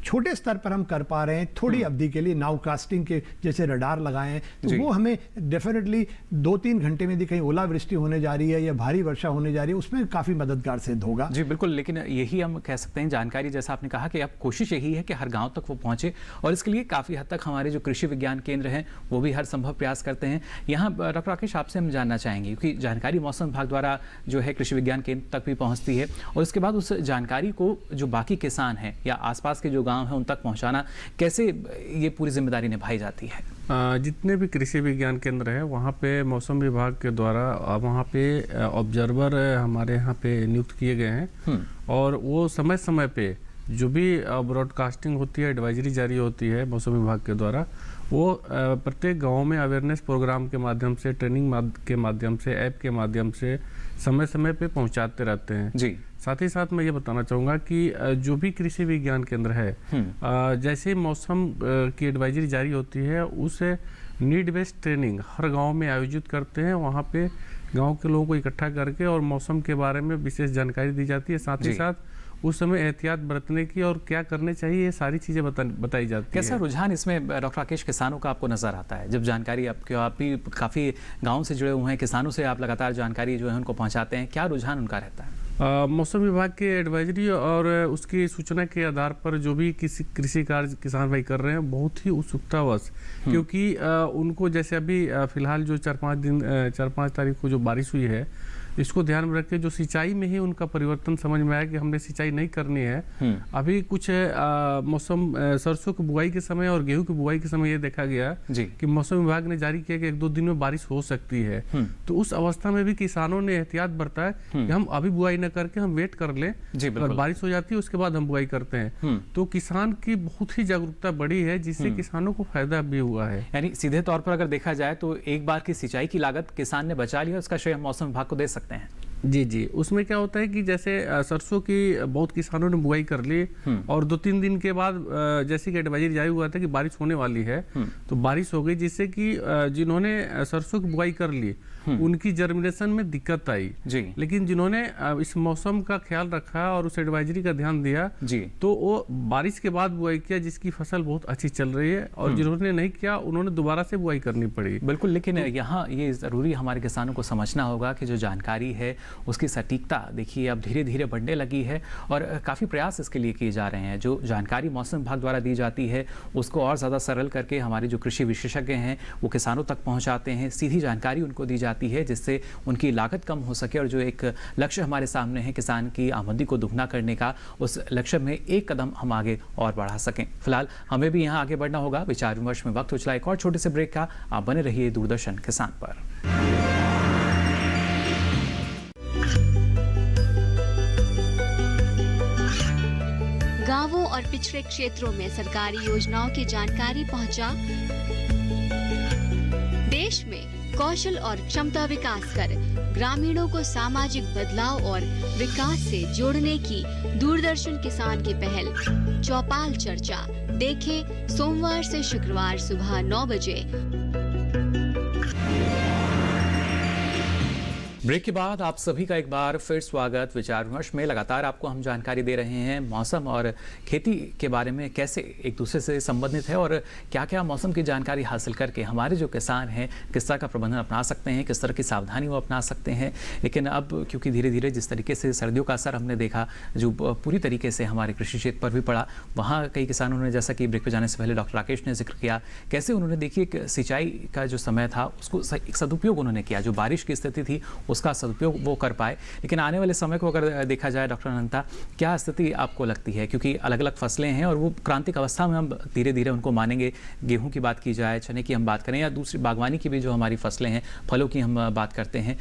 छोटे स्तर पर हम कर पा रहे हैं थोड़ी अवधि के लिए। नाउ कास्टिंग के जैसे रडार लगाए हैं, तो वो हमें डेफिनेटली 2-3 घंटे में यदि कहीं ओलावृष्टि होने जा रही है या भारी वर्षा होने जा रही है, उसमें काफी मददगार सिद्ध होगा। जी बिल्कुल। लेकिन यही हम कह सकते हैं, जानकारी जैसा आपने कहा कि अब कोशिश यही है कि हर गांव तक वो पहुंचे, और इसके लिए काफी हद तक हमारे जो कृषि विज्ञान केंद्र हैं वो भी हर संभव प्रयास करते हैं। यहाँ डॉक्टर राकेश, आपसे हम जानना चाहेंगे, क्योंकि जानकारी मौसम विभाग द्वारा जो है कृषि विज्ञान केंद्र तक भी पहुंचती है, और उसके बाद उस जानकारी को जो बाकी किसान हैं या आसपास के जो गांव हैं उन तक पहुंचाना, कैसे ये पूरी जिम्मेदारी निभाई जाती है? जितने भी कृषि विज्ञान केंद्र है वहाँ पे मौसम विभाग के द्वारा वहाँ पे ऑब्जर्वर हमारे यहाँ पे नियुक्त किए गए हैं, और वो समय समय पे जो भी ब्रॉडकास्टिंग होती है, एडवाइजरी जारी होती है मौसम विभाग के द्वारा, वो प्रत्येक गांव में अवेयरनेस प्रोग्राम के माध्यम से, ट्रेनिंग के माध्यम से, ऐप के माध्यम से समय समय पे पहुंचाते रहते हैं। जी। साथ ही साथ मैं ये बताना चाहूँगा कि जो भी कृषि विज्ञान केंद्र है, जैसे मौसम की एडवाइजरी जारी होती है, उसे नीड बेस्ड ट्रेनिंग हर गांव में आयोजित करते हैं। वहाँ पे गांव के लोगों को इकट्ठा करके और मौसम के बारे में विशेष जानकारी दी जाती है। साथ ही साथ उस समय एहतियात बरतने की और क्या करने चाहिए, ये सारी चीज़ें बताई जाती है। कैसा रुझान इसमें डॉक्टर राकेश किसानों का आपको नज़र आता है, जब जानकारी आप भी काफ़ी गाँव से जुड़े हुए हैं, किसानों से आप लगातार जानकारी जो है उनको पहुँचाते हैं, क्या रुझान उनका रहता है? मौसम विभाग के एडवाइजरी और उसकी सूचना के आधार पर जो भी किसी कृषि कार्य किसान भाई कर रहे हैं, बहुत ही उत्सुकतावश, क्योंकि उनको जैसे अभी फिलहाल जो 4-5 तारीख को जो बारिश हुई है, इसको ध्यान में रख के जो सिंचाई में ही उनका परिवर्तन समझ में आया कि हमने सिंचाई नहीं करनी है। अभी कुछ मौसम सरसों की बुआई के समय और गेहूं की बुआई के समय ये देखा गया कि मौसम विभाग ने जारी किया कि 1-2 दिन में बारिश हो सकती है। तो उस अवस्था में भी किसानों ने एहतियात बरता है कि हम अभी बुआई न करके हम वेट कर लें, अगर बारिश हो जाती है उसके बाद हम बुआई करते हैं। तो किसान की बहुत ही जागरूकता बढ़ी है, जिससे किसानों को फायदा भी हुआ है। यानी सीधे तौर पर अगर देखा जाए तो एक बार की सिंचाई की लागत किसान ने बचा ली, उसका श्रेय मौसम विभाग को दे सकते हैं। जी जी, उसमें क्या होता है कि जैसे सरसों की बहुत किसानों ने बुआई कर ली और 2-3 दिन के बाद जैसे कि एडवाइजरी जारी हुआ था कि बारिश होने वाली है, तो बारिश हो गई, जिससे कि जिन्होंने सरसों की बुआई कर ली उनकी जर्मिनेशन में दिक्कत आई जी। लेकिन जिन्होंने इस मौसम का ख्याल रखा और उस एडवाइजरी का ध्यान दिया जी, तो वो बारिश के बाद बुआई किया, जिसकी फसल बहुत अच्छी चल रही है। और जिन्होंने नहीं किया उन्होंने दोबारा से बुआई करनी पड़ी। बिल्कुल, लेकिन यहाँ ये ज़रूरी हमारे किसानों को समझना होगा कि जो जानकारी है उसकी सटीकता देखिए अब धीरे धीरे बढ़ने लगी है और काफ़ी प्रयास इसके लिए किए जा रहे हैं। जो जानकारी मौसम विभाग द्वारा दी जाती है उसको और ज़्यादा सरल करके हमारे जो कृषि विशेषज्ञ हैं वो किसानों तक पहुँचाते हैं, सीधी जानकारी उनको दी जाती है जिससे उनकी लागत कम हो सके और जो एक लक्ष्य हमारे सामने है किसान की आमदनी को दुगना करने का, उस लक्ष्य में एक कदम हम आगे और बढ़ा सकें। फिलहाल हमें भी यहाँ आगे बढ़ना होगा। विचार विमर्श में वक्त हो चला एक और छोटे से ब्रेक का। आप बने रहिए दूरदर्शन किसान पर। गांवों और पिछड़े क्षेत्रों में सरकारी योजनाओं की जानकारी पहुंचा। देश में कौशल और क्षमता विकास कर ग्रामीणों को सामाजिक बदलाव और विकास से जोड़ने की दूरदर्शन किसान की पहल चौपाल चर्चा देखें सोमवार से शुक्रवार सुबह 9 बजे। ब्रेक के बाद आप सभी का एक बार फिर स्वागत। विचार विमर्श में लगातार आपको हम जानकारी दे रहे हैं मौसम और खेती के बारे में, कैसे एक दूसरे से संबंधित है और क्या क्या मौसम की जानकारी हासिल करके हमारे जो किसान हैं किस तरह का प्रबंधन अपना सकते हैं, किस तरह की सावधानी वो अपना सकते हैं। लेकिन अब क्योंकि धीरे धीरे जिस तरीके से सर्दियों का असर हमने देखा जो पूरी तरीके से हमारे कृषि क्षेत्र पर भी पड़ा, वहाँ कई किसानों ने, जैसा कि ब्रेक पर जाने से पहले डॉक्टर राकेश ने जिक्र किया, कैसे उन्होंने देखिए एक सिंचाई का जो समय था उसको एक सदुपयोग उन्होंने किया। जो बारिश की स्थिति थी उसका सदुपयोग वो कर पाए। लेकिन आने वाले समय को अगर देखा जाए डॉक्टर अनंता, क्या स्थिति आपको लगती है? क्योंकि अलग अलग फसलें हैं और वो क्रांतिक अवस्था में हम धीरे धीरे उनको मानेंगे। गेहूं की बात की जाए, चने की हम बात करें या दूसरी बागवानी की भी जो हमारी फसलें हैं, फलों की हम बात करते हैं,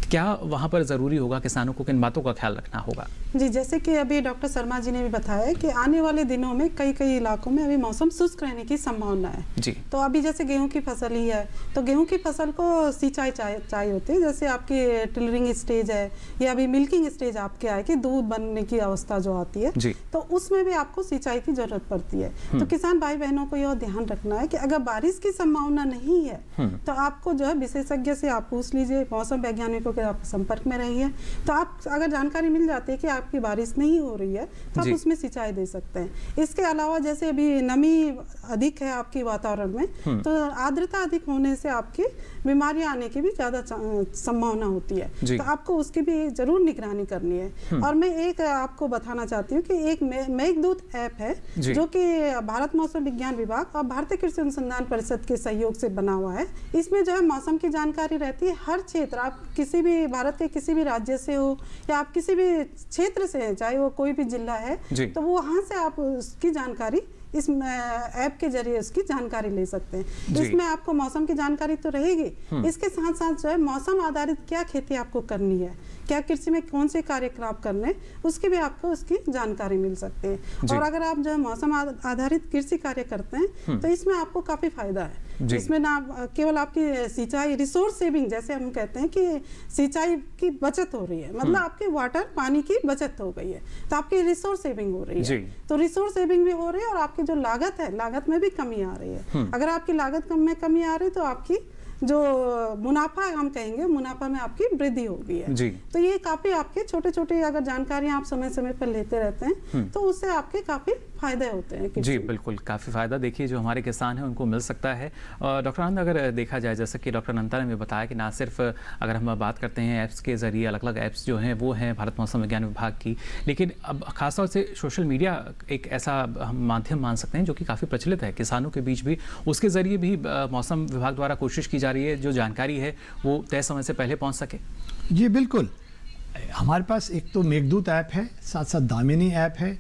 क्या वहाँ पर ज़रूरी होगा किसानों को किन बातों का ख्याल रखना होगा? जी, जैसे कि अभी डॉक्टर शर्मा जी ने भी बताया कि आने वाले दिनों में कई इलाकों में अभी मौसम शुष्क रहने की संभावना है जी। तो अभी जैसे गेहूं की फसल ही है तो गेहूं की फसल को सिंचाई चाहिए होती है। जैसे आपकी टिलरिंग स्टेज है या अभी मिल्किंग स्टेज आपके आए कि दूध बनने की अवस्था जो आती है जी, तो उसमें भी आपको सिंचाई की जरूरत पड़ती है। तो किसान भाई बहनों को यह ध्यान रखना है कि अगर बारिश की संभावना नहीं है तो आपको जो है विशेषज्ञ से आप पूछ लीजिए, मौसम वैज्ञानिकों के आप संपर्क में रहिए। तो आप अगर जानकारी मिल जाती है कि आपकी बारिश नहीं हो रही है तो आप उसमें सिंचाई दे सकते हैं। इसके अलावा जैसे अभी नमी अधिक है आपकी वातावरण में तो आर्द्रता अधिक होने से आपकी बीमारियां आने की भी ज्यादा संभावना होती है, तो आपको उसकी भी जरूर निगरानी करनी है। और मैं एक आपको बताना चाहती हूँ कि एक मेघदूत ऐप है जो कि भारत मौसम विज्ञान विभाग और भारतीय कृषि अनुसंधान परिषद के सहयोग से बना हुआ है। इसमें जो है मौसम की जानकारी रहती है। हर क्षेत्र, आप किसी भी भारत के किसी भी राज्य से हो या आप किसी भी क्षेत्र से हैं, चाहे वो कोई भी जिला है, तो वो वहां से आप उसकी जानकारी इस ऐप के जरिए उसकी जानकारी ले सकते हैं। इसमें आपको मौसम की जानकारी तो रहेगी, इसके साथ साथ जो है मौसम आधारित क्या खेती आपको करनी है, क्या कृषि में कौन से कार्यकलाप करने, उसकी भी आपको उसकी जानकारी मिल सकती है। और अगर आप जो है मौसम आधारित कृषि कार्य करते हैं तो इसमें आपको काफी फायदा है। इसमें ना केवल आपकी सिंचाई रिसोर्स सेविंग, जैसे हम कहते हैं कि सिंचाई की बचत हो रही है, मतलब आपके वाटर पानी की बचत हो गई है, तो आपकी रिसोर्स सेविंग हो रही है। तो रिसोर्स सेविंग भी हो रही है और आपकी जो लागत है, लागत में भी कमी आ रही है। अगर आपकी लागत में कमी आ रही है तो आपकी जो मुनाफा हम कहेंगे, मुनाफा में आपकी वृद्धि हो गई है। तो ये काफी आपके छोटे छोटे अगर जानकारियां आप समय समय पर लेते रहते हैं तो उससे आपके काफी फायदे होते हैं। जी बिल्कुल, काफ़ी फ़ायदा देखिए जो हमारे किसान हैं उनको मिल सकता है। डॉक्टर आनंद, अगर देखा जाए जैसे कि डॉक्टर अनंता ने भी बताया कि ना सिर्फ अगर हम बात करते हैं ऐप्स के ज़रिए, अलग अलग ऐप्स जो हैं वो हैं भारत मौसम विज्ञान विभाग की, लेकिन अब खासतौर से सोशल मीडिया एक ऐसा हम माध्यम मान सकते हैं जो कि काफ़ी प्रचलित है किसानों के बीच भी। उसके ज़रिए भी मौसम विभाग द्वारा कोशिश की जा रही है जो जानकारी है वो तय समय से पहले पहुँच सके। जी बिल्कुल, हमारे पास एक तो मेघदूत ऐप है, साथ साथ दामिनी ऐप है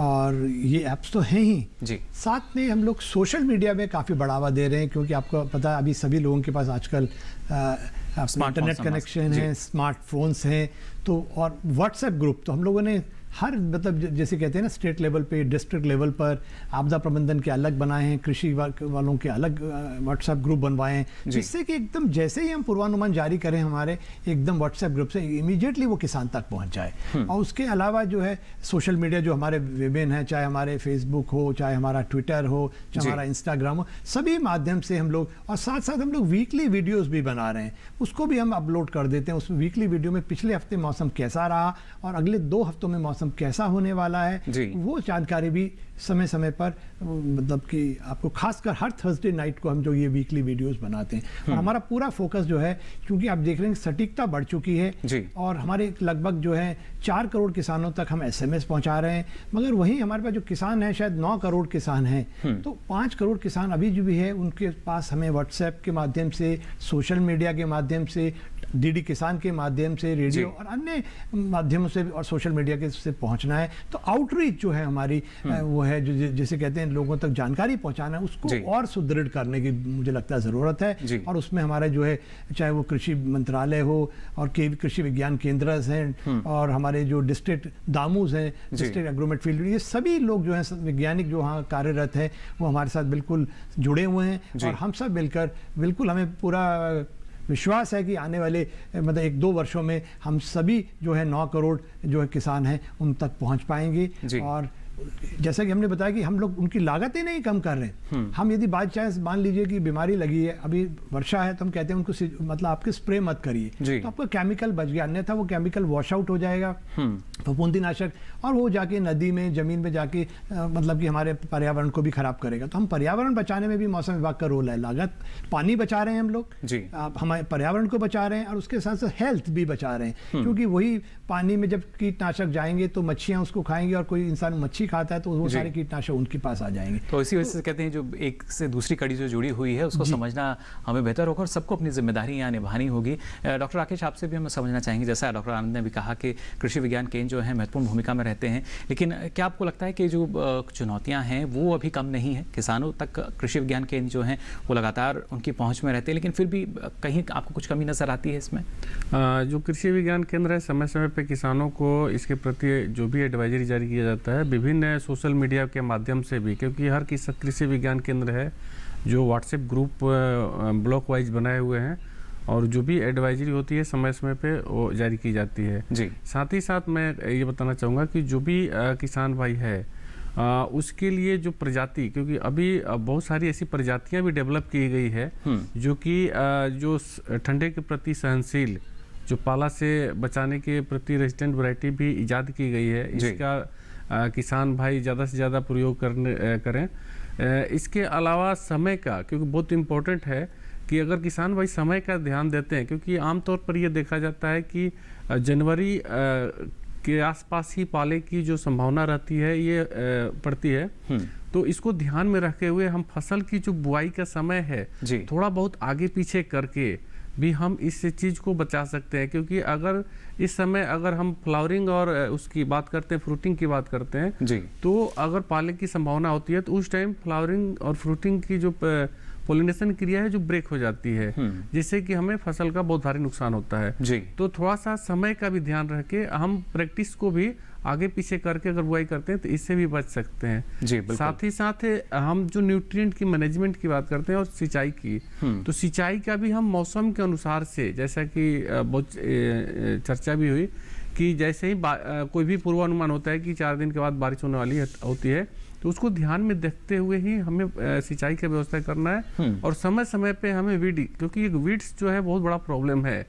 और ये ऐप्स तो हैं ही जी। साथ में हम लोग सोशल मीडिया में काफ़ी बढ़ावा दे रहे हैं क्योंकि आपको पता है अभी सभी लोगों के पास आजकल इंटरनेट कनेक्शन है, स्मार्टफोन्स हैं, तो और व्हाट्सएप ग्रुप, तो हम लोगों ने हर मतलब जैसे कहते हैं ना, स्टेट लेवल पे, डिस्ट्रिक्ट लेवल पर आपदा प्रबंधन के अलग बनाए हैं, कृषि वालों के अलग व्हाट्सएप ग्रुप बनवाए हैं, जिससे कि एकदम जैसे ही हम पूर्वानुमान जारी करें हमारे एकदम व्हाट्सएप ग्रुप से इमीडिएटली वो किसान तक पहुंच जाए। और उसके अलावा जो है सोशल मीडिया जो हमारे विभिन्न है, चाहे हमारे फेसबुक हो, चाहे हमारा ट्विटर हो, चाहे हमारा इंस्टाग्राम हो, सभी माध्यम से हम लोग, और साथ साथ हम लोग वीकली वीडियोस भी बना रहे हैं, उसको भी हम अपलोड कर देते हैं। उस वीकली वीडियो में पिछले हफ्ते मौसम कैसा रहा और अगले 2 हफ्तों में मौसम कैसा होने वाला है, वो जानकारी भी समय समय पर, मतलब कि आपको खासकर हर थर्सडे नाइट को हम जो ये वीकली वीडियोस बनाते हैं। और हमारा पूरा फोकस जो है, क्योंकि आप देख रहे हैं सटीकता बढ़ चुकी है और हमारे लगभग जो है 4 करोड़ किसानों तक हम SMS पहुंचा रहे हैं, मगर वहीं हमारे पास जो किसान है शायद 9 करोड़ किसान हैं, तो 5 करोड़ किसान अभी जो भी है उनके पास हमें व्हाट्सएप के माध्यम से, सोशल मीडिया के माध्यम से, DD किसान के माध्यम से, रेडियो और अन्य माध्यमों से और सोशल मीडिया के से पहुंचना है। तो आउटरीच जो है हमारी वो है, जो जैसे कहते हैं लोगों तक जानकारी पहुंचाना है, उसको और सुदृढ़ करने की मुझे लगता है ज़रूरत है। और उसमें हमारा जो है, चाहे वो कृषि मंत्रालय हो और कृषि विज्ञान केंद्र हैं और हमारे जो डिस्ट्रिक्ट दामूज हैं, डिस्ट्रिक्ट एग्रोमेट फील्ड, ये सभी लोग जो हैं वैज्ञानिक जो वहाँ कार्यरत हैं वो हमारे साथ बिल्कुल जुड़े हुए हैं। और हम सब मिलकर बिल्कुल, हमें पूरा विश्वास है कि आने वाले मतलब 1-2 वर्षों में हम सभी जो है 9 करोड़ जो है किसान हैं उन तक पहुंच पाएंगे। और जैसा कि हमने बताया कि हम लोग उनकी लागतें नहीं कम कर रहे हैं। हम यदि बाय चांस मान लीजिए कि बीमारी लगी है, अभी वर्षा है, तो हम कहते हैं उनको मतलब आपके स्प्रे मत करिए, तो आपका केमिकल बच गया, अन्यथा वो केमिकल वॉश आउट हो जाएगा, फफूंदीनाशक, और वो जाके नदी में, जमीन में जाके मतलब कि हमारे पर्यावरण को भी खराब करेगा। तो हम पर्यावरण बचाने में भी मौसम विभाग का रोल है। लागत पानी बचा रहे हैं हम लोग, हमारे पर्यावरण को बचा रहे हैं और उसके साथ साथ हेल्थ भी बचा रहे हैं, क्योंकि वही पानी में जब कीटनाशक जाएंगे तो मच्छियां उसको खाएंगी, और कोई इंसान मच्छी खाता है तो वो सारे कीटनाशक उनके पास आ जाएंगे। तो इसी वजह से कहते हैं जो एक से दूसरी कड़ी जो जुड़ी हुई है उसको समझना हमें बेहतर होगा और सबको अपनी जिम्मेदारी यहाँ निभानी होगी। डॉक्टर राकेश, आपसे भी हम समझना चाहेंगे, जैसा डॉक्टर आनंद ने भी कहा कि कृषि विज्ञान केंद्र जो है महत्वपूर्ण भूमिका में रहते हैं, लेकिन क्या आपको लगता है कि जो चुनौतियाँ हैं वो अभी कम नहीं है? किसानों तक कृषि विज्ञान केंद्र जो हैं वो लगातार उनकी पहुँच में रहते हैं, लेकिन फिर भी कहीं आपको कुछ कमी नज़र आती है इसमें? जो कृषि विज्ञान केंद्र है, समय समय पर किसानों को इसके प्रति जो भी एडवाइजरी जारी किया जाता है विभिन्न सोशल मीडिया के माध्यम से भी, क्योंकि हर कृषि विज्ञान केंद्र है जो व्हाट्सएप ग्रुप ब्लॉक वाइज बनाए हुए हैं, और जो भी एडवाइजरी होती है समय समय पे वो जारी की जाती है। साथ ही साथ मैं ये बताना चाहूँगा कि जो भी किसान भाई है उसके लिए जो प्रजाति, क्योंकि अभी बहुत सारी ऐसी प्रजातियां भी डेवलप की गई है जो कि जो ठंडे के प्रति सहनशील, जो पाला से बचाने के प्रति रेजिस्टेंट वैरायटी भी इजाद की गई है। इसका किसान भाई ज़्यादा से ज़्यादा प्रयोग करें। इसके अलावा समय का, क्योंकि बहुत इम्पोर्टेंट है कि अगर किसान भाई समय का ध्यान देते हैं, क्योंकि आमतौर पर ये देखा जाता है कि जनवरी के आसपास ही पाले की जो संभावना रहती है ये पड़ती है, तो इसको ध्यान में रखे हुए हम फसल की जो बुआई का समय है थोड़ा बहुत आगे पीछे करके भी हम इस चीज़ को बचा सकते हैं। क्योंकि अगर इस समय अगर हम फ्लावरिंग और उसकी बात करते हैं, फ्रूटिंग की बात करते हैं, तो अगर पाले की संभावना होती है तो उस टाइम फ्लावरिंग और फ्रूटिंग की जो पोलिनेशन क्रिया है जो ब्रेक हो जाती है, जिससे कि हमें फसल का बहुत भारी नुकसान होता है। तो थोड़ा सा समय का भी ध्यान रख के हम प्रैक्टिस को भी आगे पीछे करके अगर बुआई करते हैं तो इससे भी बच सकते हैं। साथ ही साथ हम जो न्यूट्रिएंट की मैनेजमेंट की बात करते हैं और सिंचाई की, तो सिंचाई का भी हम मौसम के अनुसार से, जैसा कि बहुत चर्चा भी हुई कि जैसे ही कोई भी पूर्वानुमान होता है कि 4 दिन के बाद बारिश होने वाली होती है, तो उसको ध्यान में देखते हुए ही हमें सिंचाई की व्यवस्था करना है। और समय समय पे हमें वीड, क्योंकि एक वीड्स जो है बहुत बड़ा प्रॉब्लम है,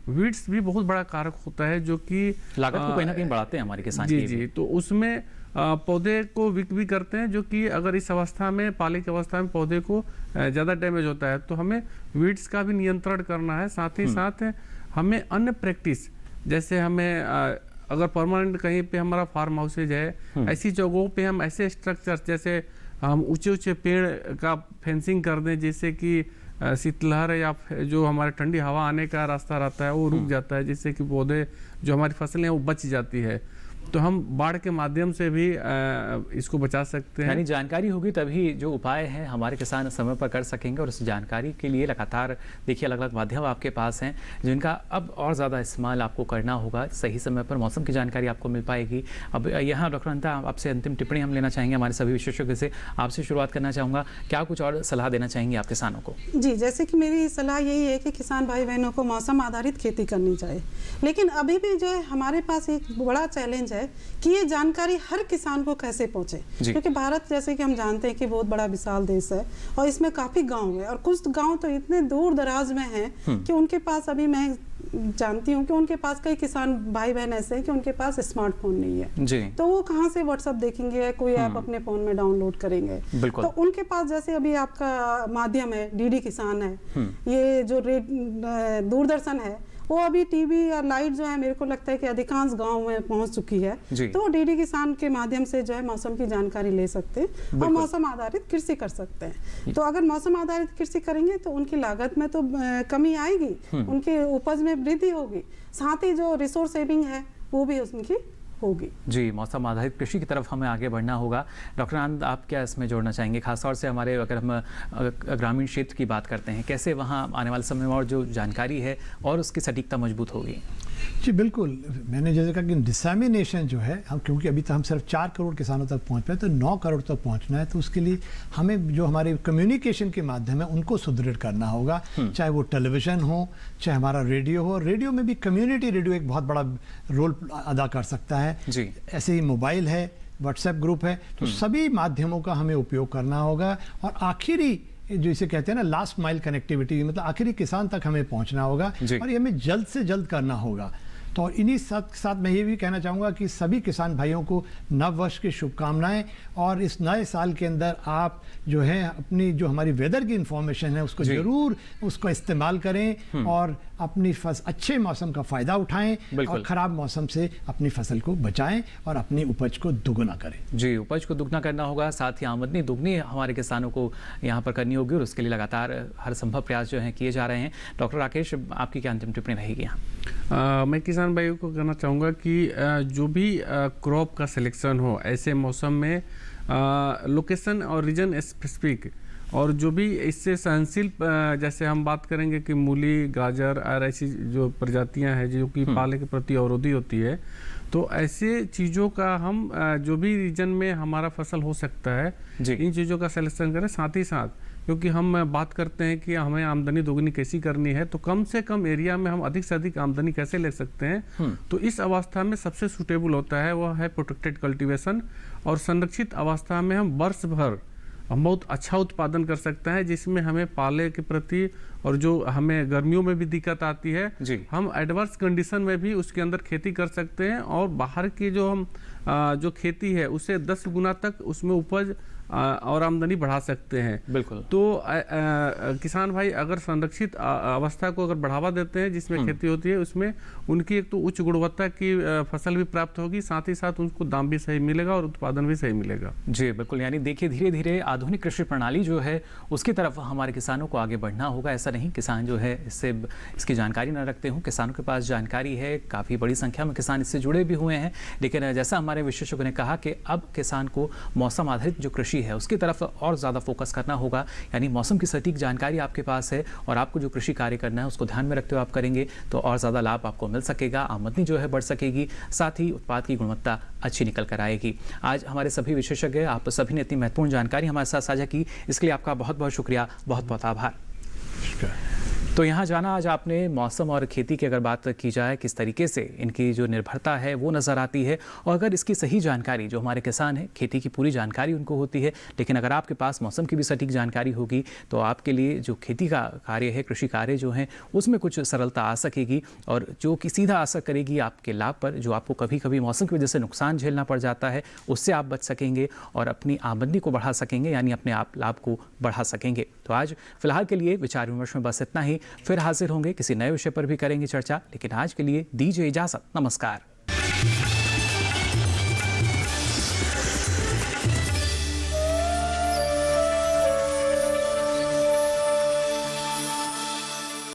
वीड्स भी बहुत बड़ा कारक होता है जो कि लागत को कहीं ना कहीं बढ़ाते हैं हमारे किसान। जी, तो उसमें पौधे को वीक भी करते हैं, जो कि अगर इस अवस्था में, पाले की अवस्था में पौधे को ज़्यादा डैमेज होता है, तो हमें वीड्स का भी नियंत्रण करना है। साथ ही साथ हमें अन्य प्रैक्टिस, जैसे हमें अगर परमानेंट कहीं पे हमारा फार्म हाउसेज है, ऐसी जगहों पे हम ऐसे स्ट्रक्चर, जैसे हम ऊंचे ऊंचे पेड़ का फेंसिंग कर दें, जिससे कि शीतलहर या जो हमारे ठंडी हवा आने का रास्ता रहता है वो रुक जाता है, जिससे कि पौधे जो हमारी फसलें हैं वो बच जाती है। तो हम बाढ़ के माध्यम से भी इसको बचा सकते हैं। यानी जानकारी होगी तभी जो उपाय हैं हमारे किसान समय पर कर सकेंगे, और उस जानकारी के लिए लगातार देखिए अलग अलग माध्यम आपके पास हैं जिनका अब और ज़्यादा इस्तेमाल आपको करना होगा। सही समय पर मौसम की जानकारी आपको मिल पाएगी। अब यहाँ डॉक्टर अनिता आपसे अंतिम टिप्पणी हम लेना चाहेंगे हमारे सभी विशेषज्ञों से। आपसे शुरुआत करना चाहूँगा, क्या कुछ और सलाह देना चाहेंगे आप किसानों को? जी, जैसे कि मेरी सलाह यही है कि किसान भाई बहनों को मौसम आधारित खेती करनी चाहिए, लेकिन अभी भी जो है हमारे पास एक बड़ा चैलेंज है कि ये जानकारी हर किसान को कैसे पहुंचे, क्योंकि भारत जैसे कि हम जानते हैं कि बहुत बड़ा विशाल देश है और इसमें काफ़ी गांव है, और कुछ गांव तो इतने दूर दराज में हैं कि उनके पास, अभी मैं जानती हूँ कि उनके पास कई किसान भाई बहन ऐसे हैं कि उनके पास स्मार्टफोन नहीं है जी। तो वो कहाँ से व्हाट्सएप देखेंगे, कोई ऐप अपने फ़ोन में डाउनलोड करेंगे। तो उनके पास जैसे अभी आपका माध्यम है डीडी किसान है, ये जो दूरदर्शन है, वो अभी टीवी या लाइट जो है मेरे को लगता है कि अधिकांश गांव में पहुंच चुकी है, तो वो डीडी किसान के माध्यम से जो है मौसम की जानकारी ले सकते हैं और मौसम आधारित कृषि कर सकते हैं। तो अगर मौसम आधारित कृषि करेंगे तो उनकी लागत में तो कमी आएगी, उनके उपज में वृद्धि होगी, साथ ही जो रिसोर्स सेविंग है वो भी उनकी होगी। जी, मौसम आधारित कृषि की तरफ हमें आगे बढ़ना होगा। डॉक्टर आनंद, आप क्या इसमें जोड़ना चाहेंगे? खासतौर से हमारे, अगर हम ग्रामीण क्षेत्र की बात करते हैं, कैसे वहाँ आने वाले समय में और जो जानकारी है और उसकी सटीकता मजबूत होगी? जी बिल्कुल, मैंने जैसे कहा कि डिसैमिनेशन जो है, हम क्योंकि अभी तक हम सिर्फ 4 करोड़ किसानों तक पहुंच पाए, तो 9 करोड़ तक पहुंचना है, तो उसके लिए हमें जो हमारे कम्युनिकेशन के माध्यम है उनको सुदृढ़ करना होगा, चाहे वो टेलीविज़न हो, चाहे हमारा रेडियो हो। रेडियो में भी कम्युनिटी रेडियो एक बहुत बड़ा रोल अदा कर सकता है जी। ऐसे ही मोबाइल है, व्हाट्सएप ग्रुप है, तो सभी माध्यमों का हमें उपयोग करना होगा। और आखिरी जो इसे कहते हैं ना लास्ट माइल कनेक्टिविटी, मतलब आखिरी किसान तक हमें पहुंचना होगा और ये हमें जल्द से जल्द करना होगा। तो इन्हीं साथ मैं ये भी कहना चाहूँगा कि सभी किसान भाइयों को नव वर्ष की शुभकामनाएं, और इस नए साल के अंदर आप जो है अपनी जो हमारी वेदर की इंफॉर्मेशन है उसको ज़रूर उसको इस्तेमाल करें और अपनी अच्छे मौसम का फ़ायदा उठाएं और ख़राब मौसम से अपनी फसल को बचाएं और अपनी उपज को दुगुना करें। जी, उपज को दुगना करना होगा, साथ ही आमदनी दुगनी हमारे किसानों को यहाँ पर करनी होगी, और उसके लिए लगातार हर संभव प्रयास जो हैं किए जा रहे हैं। डॉक्टर राकेश, आपकी क्या अंतिम टिप्पणी रहेगी यहाँ? मैं किसान भाइयों को कहना चाहूँगा कि जो भी क्रॉप का सिलेक्शन हो ऐसे मौसम में लोकेशन और रीजन स्पेसिफिक, और जो भी इससे सहनशील, जैसे हम बात करेंगे कि मूली, गाजर और ऐसी जो प्रजातियां हैं जो कि पाले के प्रति अवरोधी होती है, तो ऐसे चीज़ों का हम जो भी रीजन में हमारा फसल हो सकता है इन चीज़ों का सिलेक्शन करें। साथ ही साथ क्योंकि हम बात करते हैं कि हमें आमदनी दोगुनी कैसी करनी है, तो कम से कम एरिया में हम अधिक से अधिक आमदनी कैसे ले सकते हैं, तो इस अवस्था में सबसे सूटेबल होता है वह है प्रोटेक्टेड कल्टीवेशन। और संरक्षित अवस्था में हम वर्ष भर हम बहुत अच्छा उत्पादन कर सकते हैं, जिसमें हमें पाले के प्रति और जो हमें गर्मियों में भी दिक्कत आती है, हम एडवर्स कंडीशन में भी उसके अंदर खेती कर सकते हैं और बाहर की जो हम जो खेती है उससे 10 गुना तक उसमें उपज और आमदनी बढ़ा सकते हैं। बिल्कुल। तो किसान भाई अगर संरक्षित अवस्था को अगर बढ़ावा देते हैं जिसमें खेती होती है, उसमें उनकी एक तो उच्च गुणवत्ता की फसल भी प्राप्त होगी, साथ ही साथ उनको दाम भी सही मिलेगा और उत्पादन भी सही मिलेगा। जी बिल्कुल, यानी देखिए धीरे धीरे आधुनिक कृषि प्रणाली जो है उसकी तरफ हमारे किसानों को आगे बढ़ना होगा। ऐसा नहीं किसान जो है इसकी जानकारी न रखते हों, किसानों के पास जानकारी है, काफ़ी बड़ी संख्या में किसान इससे जुड़े भी हुए हैं, लेकिन जैसा हमारे विशेषज्ञों ने कहा कि अब किसान को मौसम आधारित जो कृषि है उसकी तरफ और ज़्यादा फोकस करना होगा। यानी मौसम की सटीक जानकारी आपके पास है और आपको जो कृषि कार्य करना है उसको ध्यान में रखते हुए आप करेंगे तो और ज़्यादा लाभ आपको मिल सकेगा, आमदनी जो है बढ़ सकेगी, साथ ही उत्पाद की गुणवत्ता अच्छी निकल कर आएगी। आज हमारे सभी विशेषज्ञ, आप सभी ने इतनी महत्वपूर्ण जानकारी हमारे साथ साझा की, इसके लिए आपका बहुत बहुत शुक्रिया, बहुत बहुत आभार। तो यहाँ जाना आज आपने मौसम और खेती की अगर बात की जाए किस तरीके से इनकी जो निर्भरता है वो नज़र आती है, और अगर इसकी सही जानकारी जो हमारे किसान हैं, खेती की पूरी जानकारी उनको होती है, लेकिन अगर आपके पास मौसम की भी सटीक जानकारी होगी तो आपके लिए जो खेती का कार्य है, कृषि कार्य जो है उसमें कुछ सरलता आ सकेगी, और जो कि सीधा असर करेगी आपके लाभ पर, जो आपको कभी कभी मौसम की वजह से नुकसान झेलना पड़ जाता है, उससे आप बच सकेंगे और अपनी आमदनी को बढ़ा सकेंगे, यानी अपने आप लाभ को बढ़ा सकेंगे। तो आज फिलहाल के लिए विचार विमर्श में बस इतना ही, फिर हाजिर होंगे, किसी नए विषय पर भी करेंगे चर्चा, लेकिन आज के लिए दीजिए इजाजत, नमस्कार।